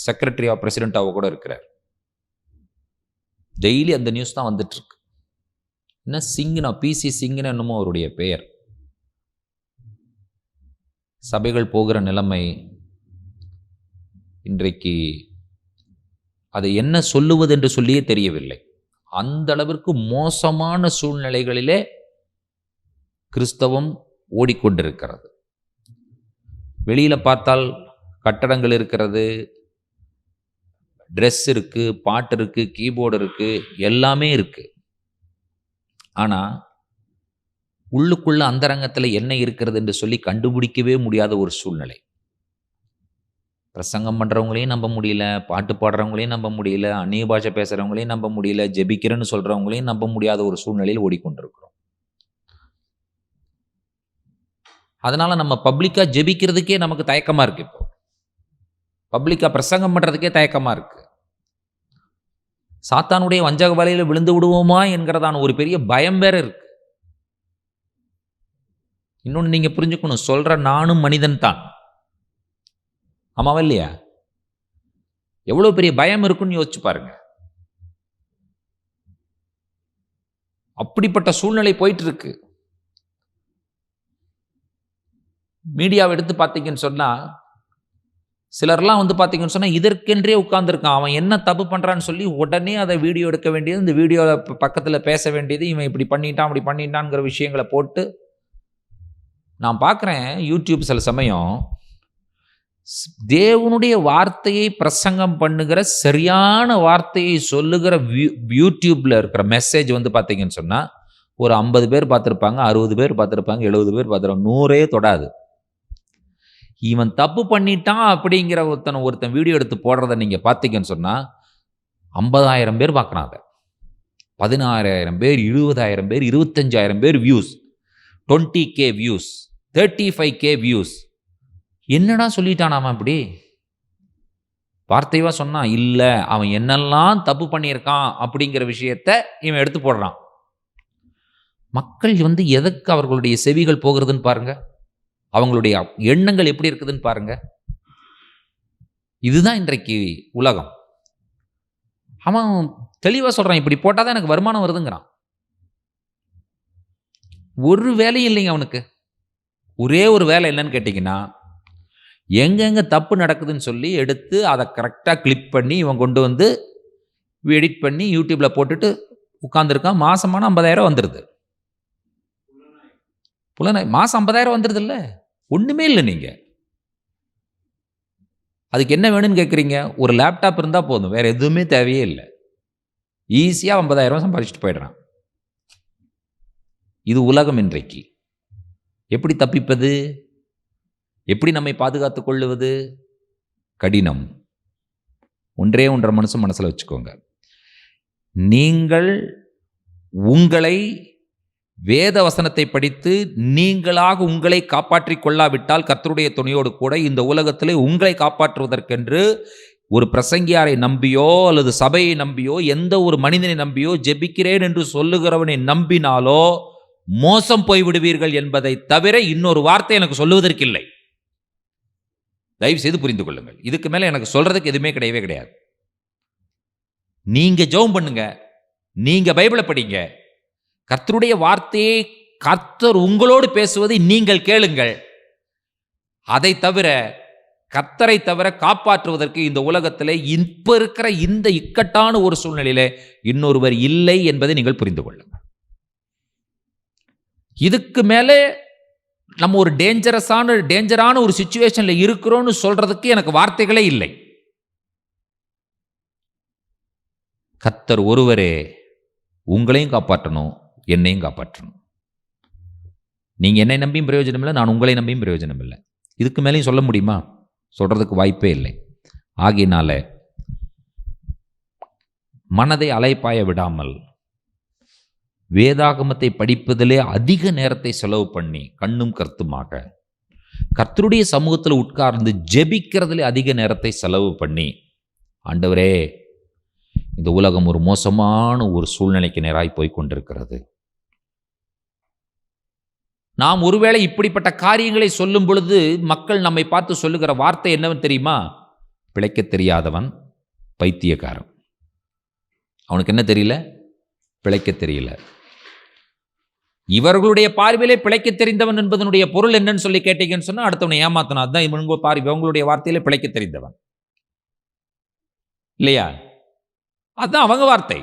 செக்ரட்டரியா பிரசிடென்ட்டாக கூட இருக்கிறார். டெய்லி அந்த நியூஸ் தான் வந்துட்டு இருக்கு. என்ன சிங்னா, பிசி சிங்னா என்னமோ அவருடைய பெயர். சபைகள் போகிற நிலைமை இன்றைக்கு அதை என்ன சொல்லுவது என்று சொல்லியே தெரியவில்லை. அந்த அளவிற்கு மோசமான சூழ்நிலைகளிலே கிறிஸ்தவம் ஓடிக்கொண்டிருக்கிறது. வெளியில பார்த்தால் கட்டடங்கள் இருக்கிறது, ட்ரெஸ் இருக்கு, பாட்டு இருக்கு, கீபோர்டு இருக்கு, எல்லாமே இருக்கு. ஆனா உள்ளுக்குள்ள அந்தரங்கத்தில் என்ன இருக்கிறது என்று சொல்லி கண்டுபிடிக்கவே முடியாத ஒரு சூழ்நிலை. பிரசங்கம் பண்ணுறவங்களையும் நம்ப முடியல, பாட்டு பாடுறவங்களையும் நம்ப முடியல, அந்நிய பாஷை பேசுகிறவங்களையும் நம்ப முடியல, ஜெபிக்கிறேன்னு சொல்கிறவங்களையும் நம்ப முடியாத ஒரு சூழ்நிலையில் ஓடிக்கொண்டிருக்கிறோம். அதனால் நம்ம பப்ளிக்காக ஜெபிக்கிறதுக்கே நமக்கு தயக்கமாக இருக்குது. இப்போ பப்ளிக்காக பிரசங்கம் பண்ணுறதுக்கே தயக்கமாக இருக்குது. சாத்தானுடைய வஞ்சக வலையில் விழுந்து விடுவோமா என்கிறதான ஒரு பெரிய பயம் வேற இருக்கு. இன்னொன்று நீங்கள் புரிஞ்சுக்கணும், சொல்கிற நானும் மனிதன் தான். ஆமாவா இல்லையா? எவ்வளோ பெரிய பயம் இருக்குன்னு யோசிச்சு பாருங்க. அப்படிப்பட்ட சூழ்நிலை போயிட்டு இருக்கு. மீடியாவை எடுத்து பார்த்தீங்கன்னு சொன்னால், சிலர்லாம் பார்த்தீங்கன்னு சொன்னால் இதற்கென்றே உட்கார்ந்துருக்கான். அவன் என்ன தப்பு பண்ணுறான்னு சொல்லி உடனே அதை வீடியோ எடுக்க வேண்டியது, இந்த வீடியோவில் பக்கத்தில் பேச வேண்டியது, இவன் இப்படி பண்ணிட்டான் அப்படி பண்ணிட்டான்ங்கிற விஷயங்களை போட்டு நான் பார்க்குறேன். யூடியூப் சில சமயம் தேவனுடைய வார்த்தையை பிரசங்கம் பண்ணுகிற சரியான வார்த்தையை சொல்லுகிற யூடியூப்ல இருக்கிற மெசேஜ் பார்த்தீங்கன்னு சொன்னால் ஒரு 50 பேர் பார்த்துருப்பாங்க, 60 பேர் பார்த்துருப்பாங்க, 70 பேர் பார்த்துருப்பாங்க, 100 தொடாது. இவன் தப்பு பண்ணிட்டான் அப்படிங்கிற ஒருத்தன் வீடியோ எடுத்து போடுறத நீங்கள் பார்த்தீங்கன்னு சொன்னால் 50,000 பேர் பார்க்குறாங்க, 16,000 பேர், 20,000 பேர், 25,000 பேர் views, 20K views, 35K views. என்னடா சொல்லிட்டான் அவன்? அப்படி வார்த்தைவா சொன்னான்? இல்லை, அவன் என்னெல்லாம் தப்பு பண்ணியிருக்கான் அப்படிங்கிற விஷயத்த இவன் எடுத்து போடுறான். மக்கள் எதற்கு அவர்களுடைய செவிகள் போகிறதுன்னு பாருங்க, அவங்களுடைய எண்ணங்கள் எப்படி இருக்குதுன்னு பாருங்க. இதுதான் இன்றைக்கு உலகம். அவன் தெளிவாக சொல்றான், இப்படி போட்டாதான் எனக்கு வருமானம் வருதுங்கிறான். ஒரு வேலையும் இல்லைங்க அவனுக்கு. ஒரே ஒரு வேலை என்னன்னு கேட்டிங்கன்னா, எங்கெங்கே தப்பு நடக்குதுன்னு சொல்லி எடுத்து அதை கரெக்டாக கிளிப் பண்ணி இவன் கொண்டு எடிட் பண்ணி யூடியூப்பில் போட்டுட்டு உட்காந்துருக்கான். மாதமான 50,000 வந்துடுது. புலனாய் மாதம் 50,000 வந்துடுது. இல்லை, ஒன்றுமே இல்லை. நீங்கள் அதுக்கு என்ன வேணும்னு கேட்குறீங்க? ஒரு லேப்டாப் இருந்தால் போதும், வேறு எதுவுமே தேவையே இல்லை. ஈஸியாக 50,000 சம்பாதிச்சுட்டு போயிடுறான். இது உலகம் இன்றைக்கு. எப்படி தப்பிப்பது? எப்படி நம்மை பாதுகாத்துக் கொள்ளுவது? கடினம். ஒன்றே ஒன்றரை மனசில் வச்சுக்கோங்க. நீங்கள் உங்களை வேத வசனத்தை படித்து நீங்களாக உங்களை காப்பாற்றிக் கொள்ளாவிட்டால் கர்த்தருடைய துணையோடு கூட இந்த உலகத்திலே உங்களை காப்பாற்றுவதற்கென்று ஒரு பிரசங்கியாரை நம்பியோ அல்லது சபையை நம்பியோ எந்த ஒரு மனிதனை நம்பியோ ஜெபிக்கிறேன் என்று சொல்லுகிறவனை நம்பினாலோ மோசம் போய்விடுவீர்கள் என்பதை தவிர இன்னொரு வார்த்தை எனக்கு சொல்லுவதற்கு இல்லை. தயவு செய்து புரிந்து கொள்ளுங்கள். இதுக்கு மேல எனக்கு சொல்றதுக்கு எதுவுமே கிடையவே கிடையாது. நீங்க ஜெபம் பண்ணுங்க, நீங்க பைபிளை படிங்க, கர்த்தருடைய வார்த்தையை கர்த்தர் உங்களோடு பேசுவதை நீங்கள் கேளுங்கள். அதை தவிர கர்த்தரை தவிர காப்பாற்றுவதற்கு இந்த உலகத்திலே இப்ப இருக்கிற இந்த இக்கட்டான ஒரு சூழ்நிலையிலே இன்னொருவர் இல்லை என்பதை நீங்கள் புரிந்து கொள்ளுங்கள். இதுக்கு மேலே நம்ம ஒரு டேஞ்சரான ஒரு சிச்சுவேஷன்ல இருக்கிறோம்னு சொல்றதுக்கு எனக்கு வார்த்தைகளே இல்லை. கர்த்தர் ஒருவரே உங்களையும் காப்பாற்றணும், என்னையும் காப்பாற்றணும். நீங்க என்னை நம்பியும் பிரயோஜனம் இல்லை, நான் உங்களை நம்பியும் பிரயோஜனம் இல்லை. இதுக்கு மேலேயும் சொல்ல முடியுமா? சொல்றதுக்கு வாய்ப்பே இல்லை. ஆகையினால மனதை அலைப்பாய விடாமல் வேதாகமத்தை படிப்பதிலே அதிக நேரத்தை செலவு பண்ணி கண்ணும் கருத்துமாக கர்த்தருடைய சமூகத்தில் உட்கார்ந்து ஜெபிக்கிறதுல அதிக நேரத்தை செலவு பண்ணி, ஆண்டவரே இந்த உலகம் ஒரு மோசமான ஒரு சூழ்நிலைக்கு நேராய் போய் கொண்டிருக்கிறது, நாம் ஒருவேளை இப்படிப்பட்ட காரியங்களை சொல்லும் பொழுது மக்கள் நம்மை பார்த்து சொல்லுகிற வார்த்தை என்னவென்று தெரியுமா? பிழைக்க தெரியாதவன், பைத்தியக்காரன். அவனுக்கு என்ன தெரியல? பிழைக்க தெரியல. இவர்களுடைய பார்வையிலே பிழைக்க தெரிந்தவன் என்பதனுடைய பொருள் என்னன்னு சொல்லி கேட்டீங்கன்னு சொன்னா அடுத்தவனை ஏமாத்தணும். அதுதான் இவங்களுடைய வார்த்தையிலே பிழைக்க தெரிந்தவன் இல்லையா? அதுதான் அவங்க வார்த்தை.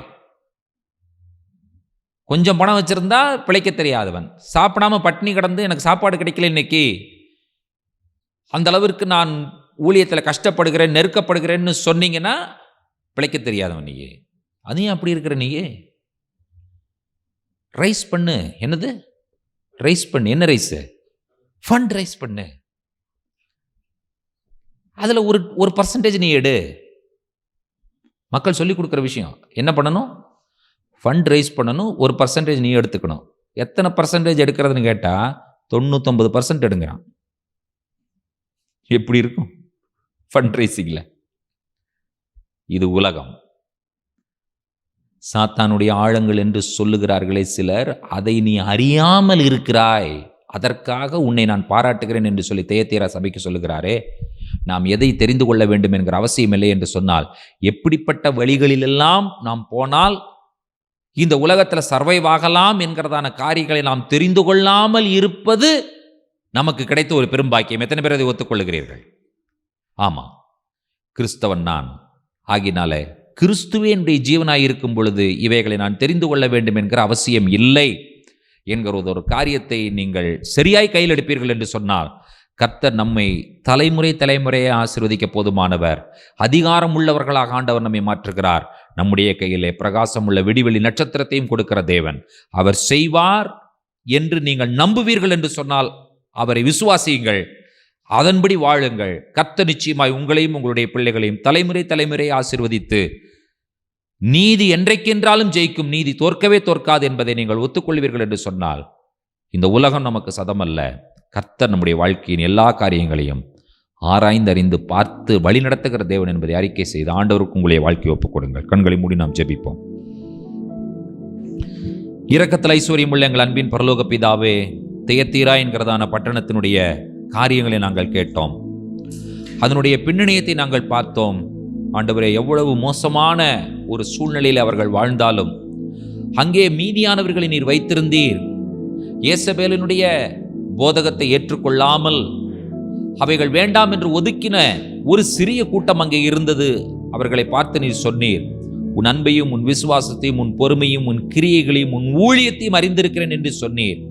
கொஞ்சம் பணம் வச்சிருந்தா பிழைக்க தெரியாதவன், சாப்பிடாம பட்டினி கிடந்து எனக்கு சாப்பாடு கிடைக்கல இன்னைக்கு, அந்த அளவிற்கு நான் ஊழியத்தில் கஷ்டப்படுகிறேன், நெருக்கப்படுகிறேன்னு சொன்னீங்கன்னா பிழைக்க தெரியாதவன் நீயே. அதையும் அப்படி இருக்கிற நீயே ரைஸ் பண்ணு. என்னது ரைஸ் பண்ணு? என்ன ரைஸ்? ஃபண்ட் ரைஸ் பண்ணு. அதில் ஒரு பர்சன்டேஜ் நீ எடு. மக்கள் சொல்லி கொடுக்குற விஷயம் என்ன பண்ணணும்? ஃபண்ட் ரைஸ் பண்ணணும், ஒரு பர்சன்டேஜ் நீ எடுத்துக்கணும். எத்தனை பர்சன்டேஜ் எடுக்கிறதுன்னு கேட்டால் 99% எடுங்கிறான். எப்படி இருக்கும் ஃபண்ட் ரைசிங்கில்? இது உலகம். சாத்தானுடைய ஆழங்கள் என்று சொல்லுகிறார்களே சிலர், அதை நீ அறியாமல் இருக்கிறாய், அதற்காக உன்னை நான் பாராட்டுகிறேன் என்று சொல்லி தியத்தீரா சபைக்கு சொல்லுகிறாரே. நாம் எதை தெரிந்து கொள்ள வேண்டும் என்கிற அவசியம் இல்லை என்று சொன்னால், எப்படிப்பட்ட வழிகளிலெல்லாம் நாம் போனால் இந்த உலகத்தில் சர்வைவ் ஆகலாம் என்கிறதான காரியங்களை நாம் தெரிந்து கொள்ளாமல் இருப்பது நமக்கு கிடைத்த ஒரு பெரும்பாக்கியம். எத்தனை பேர் அதை ஒத்துக்கொள்ளுகிறீர்கள்? ஆமாம், கிறிஸ்தவன் நான். ஆகினால கிறிஸ்துவே என்னுடைய ஜீவனாய் இருக்கும் பொழுது இவைகளை நான் தெரிந்து கொள்ள வேண்டும் என்கிற அவசியம் இல்லை என்கிற ஒரு காரியத்தை நீங்கள் சரியாய் கையில் எடுப்பீர்கள் என்று சொன்னால், கர்த்தர் நம்மை தலைமுறையை ஆசீர்வதிக்க போதுமானவர். அதிகாரம் உள்ளவர்களாக ஆண்டவர் நம்மை மாற்றுகிறார். நம்முடைய கையிலே பிரகாசம் உள்ள விடிவெளி நட்சத்திரத்தையும் கொடுக்கிற தேவன். அவர் செய்வார் என்று நீங்கள் நம்புவீர்கள் என்று சொன்னால் அவரை விசுவாசியுங்கள், அதன்படி வாழுங்கள். கர்த்தர் நிச்சயமாய் உங்களையும் உங்களுடைய பிள்ளைகளையும் தலைமுறை ஆசீர்வதித்து நீதி என்றைக்கென்றாலும் ஜெயிக்கும், நீதி தோற்கவே தோற்காது என்பதை நீங்கள் ஒத்துக்கொள்வீர்கள் என்று சொன்னால், இந்த உலகம் நமக்கு சதமல்ல. கர்த்தர் நம்முடைய வாழ்க்கையின் எல்லா காரியங்களையும் ஆராய்ந்து அறிந்து பார்த்து வழி நடத்துகிற தேவன் என்பதை அறிக்கை செய்து ஆண்டவருக்கு உங்களுடைய வாழ்க்கையை ஒப்புக் கொடுங்கள். கண்களை மூடி நாம் ஜெபிப்போம். இரக்கத்தில் ஐஸ்வர்யம் உள்ள எங்கள் அன்பின் பரலோக பிதாவே, தியத்தீரா என்கிறதான பட்டணத்தினுடைய காரியங்களை நாங்கள் கேட்டோம், அதனுடைய பின்னணியத்தை நாங்கள் பார்த்தோம். ஆண்டவரே, எவ்வளவு மோசமான ஒரு சூழ்நிலையில் அவர்கள் வாழ்ந்தாலும் அங்கே மீதியானவர்களை நீர் வைத்திருந்தீர். யேசபேலினுடைய போதகத்தை ஏற்றுக்கொள்ளாமல் அவைகள் வேண்டாம் என்று ஒதுக்கின ஒரு சிறிய கூட்டம் அங்கே இருந்தது. அவர்களை பார்த்து நீர் சொன்னீர், உன் அன்பையும் உன் விசுவாசத்தையும் உன் பொறுமையும் உன் கிரியைகளையும் உன் ஊழியத்தையும் அறிந்திருக்கிறேன் என்று சொன்னீர்.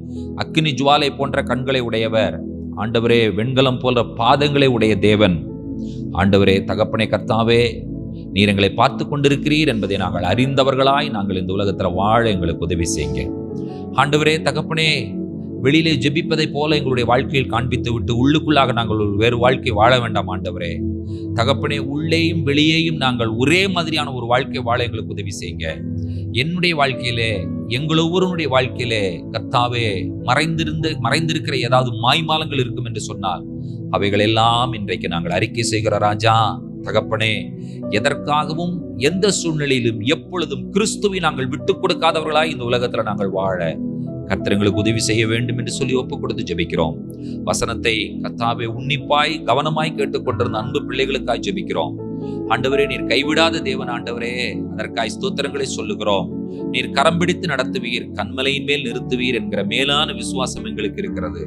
அக்கினி ஜுவாலை போன்ற கண்களை உடையவர் ஆண்டவரே, வெண்கலம் போன்ற பாதங்களை உடைய தேவன் ஆண்டவரே, தகப்பனே, கர்த்தாவே, நீர் எங்களை பார்த்து கொண்டிருக்கிறீர் என்பதை நாங்கள் அறிந்தவர்களாய் நாங்கள் இந்த உலகத்தில் வாழ எங்களுக்கு உதவி செய்யுங்க. ஆண்டவரே, தகப்பனே, வெளியிலே ஜெபிப்பதை போல எங்களுடைய வாழ்க்கையில் காண்பித்து விட்டு உள்ளுக்குள்ளாக நாங்கள் ஒரு வேறு வாழ்க்கை வாழ வேண்டாம். ஆண்டவரே, தகப்பனே, உள்ளேயும் வெளியேயும் நாங்கள் ஒரே மாதிரியான ஒரு வாழ்க்கை வாழ எங்களுக்கு உதவி செய்யுங்க. என்னுடைய வாழ்க்கையிலே, எங்கள் ஒவ்வொருவனுடைய வாழ்க்கையிலே கர்த்தாவே, மறைந்திருக்கிற ஏதாவது மாய்மாலங்கள் இருக்கும் என்று சொன்னால் அவைகள் எல்லாம் இன்றைக்கு நாங்கள் அறிக்கை செய்கிற ராஜா. தகப்பனே, எதற்காகவும் எந்த சூழ்நிலையிலும் எப்பொழுதும் கிறிஸ்துவை நாங்கள் விட்டுக் கொடுக்காதவர்களாய் இந்த உலகத்தில் நாங்கள் வாழ கர்த்தர் எங்களுக்கு உதவி செய்ய வேண்டும் என்று சொல்லி ஒப்புக் கொடுத்து ஜெபிக்கிறோம். வசனத்தை கர்த்தாவே உன்னிப்பாய் கவனமாய் கேட்டுக்கொண்டிருந்த அன்பு பிள்ளைகளுக்காய் ஜெபிக்கிறோம். ஆண்டவரே, நீர் கைவிடாத தேவன். ஆண்டவரே, அதற்காய் ஸ்தோத்திரங்களை சொல்லுகிறோம். நீர் கரம் பிடித்து நடத்துவீர், கண்மலையின் மேல் நிறுத்துவீர் என்கிற மேலான விசுவாசம் எங்களுக்கு இருக்கிறது.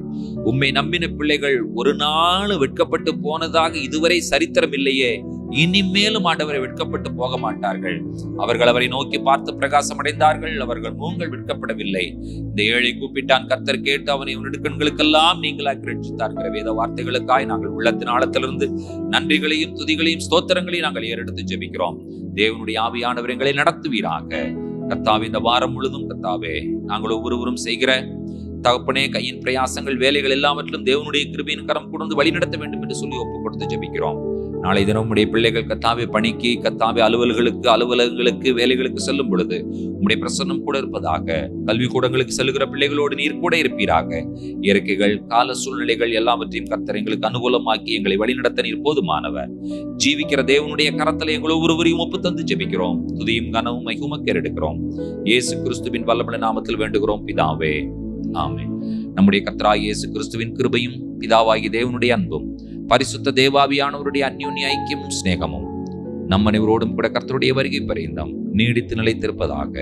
உம்மை நம்பின பிள்ளைகள் ஒரு நாள் வெட்கப்பட்டு போனதாக இதுவரை சரித்திரம் இல்லையே. இனிமேலும் ஆண்டவரை வெட்கப்பட்டு போக மாட்டார்கள். அவர்கள் அவரை நோக்கி பார்த்து பிரகாசம் அடைந்தார்கள். அவர்கள் மூங்கள் வெட்கப்படவில்லை. இந்த ஏழை கூப்பிட்டான், கர்த்தர் கேட்டு அவனை நெடுக்கண்களுக்கெல்லாம் நீங்களாக்கி ரட்சித்தார்கிற வேத வார்த்தைகளுக்காய் நாங்கள் உள்ளத்தின் ஆழத்திலிருந்து நன்றிகளையும் துதிகளையும் ஸ்தோத்திரங்களையும் நாங்கள் ஏறெடுத்து ஜெபிக்கிறோம். தேவனுடைய ஆவியானவர் எங்களை நடத்துவீராக. கர்த்தாவே, இந்த வாரம் முழுதும் கர்த்தாவே நாங்கள் ஒவ்வொருவரும் செய்கிற தகப்பனே கையின் பிரயாசங்கள் வேலைகள் எல்லாவற்றிலும் தேவனுடைய கிருபையின் கரம் கொண்டு வழி நடத்த வேண்டும் என்று சொல்லி ஒப்பு கொடுத்து ஜெபிக்கிறோம். நாளை தினம் உடைய பிள்ளைகள் கர்த்தாவே பணிக்கு, கர்த்தாவே அலுவலகங்களுக்கு வேலைகளுக்கு செல்லும் பொழுது உம்முடைய பிரசன்னம் கூட இருப்பதாக. கல்வி கூடங்களுக்கு செல்லுகிற பிள்ளைகளோடு நீர் கூட இருப்பீராக. இயற்கைகள், கால சூழ்நிலைகள் எல்லாவற்றையும் கர்த்தர் எங்களுக்கு அனுகூலமாக்கி எங்களை வழிநடத்த நீர் போதுமானவர். ஜீவிக்கிற தேவனுடைய கரத்தில் எங்களை ஒவ்வொருவரையும் ஒப்பு தந்து ஜெபிக்கிறோம். துதியும் கனவும் மகிமையும் எடுக்கிறோம். இயேசு கிறிஸ்துவின் வல்லமையுள்ள நாமத்தில் வேண்டுகிறோம் பிதாவே, ஆமென். நம்முடைய கர்த்தராகிய இயேசு கிறிஸ்துவின் கிருபையும் பிதாவாகிய தேவனுடைய அன்பும் பரிசுத்த தேவாவியானவருடைய அந்யோன்ய ஐக்கியமும் சிநேகமும் நம் அனைவரோடும் கூட கர்த்தருடைய வருகை பரியந்தம் நீடித்து நிலைத்திருப்பதாக.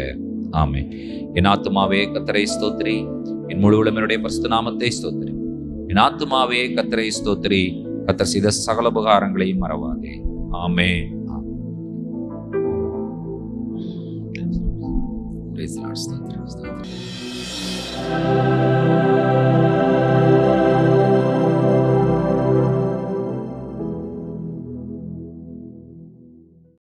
ஆமென். என் ஆத்துமாவே கர்த்தரை ஸ்தோத்திரி, என் முழு உள்ளமையுடைய பரிசுத்த நாமத்தை ஸ்தோத்திரி. என் ஆத்துமாவே கர்த்தரை ஸ்தோத்திரி, கர்த்தர் செய்த சகல உபகாரங்களையும் மறவாதே. ஆமென். Praise the Lord.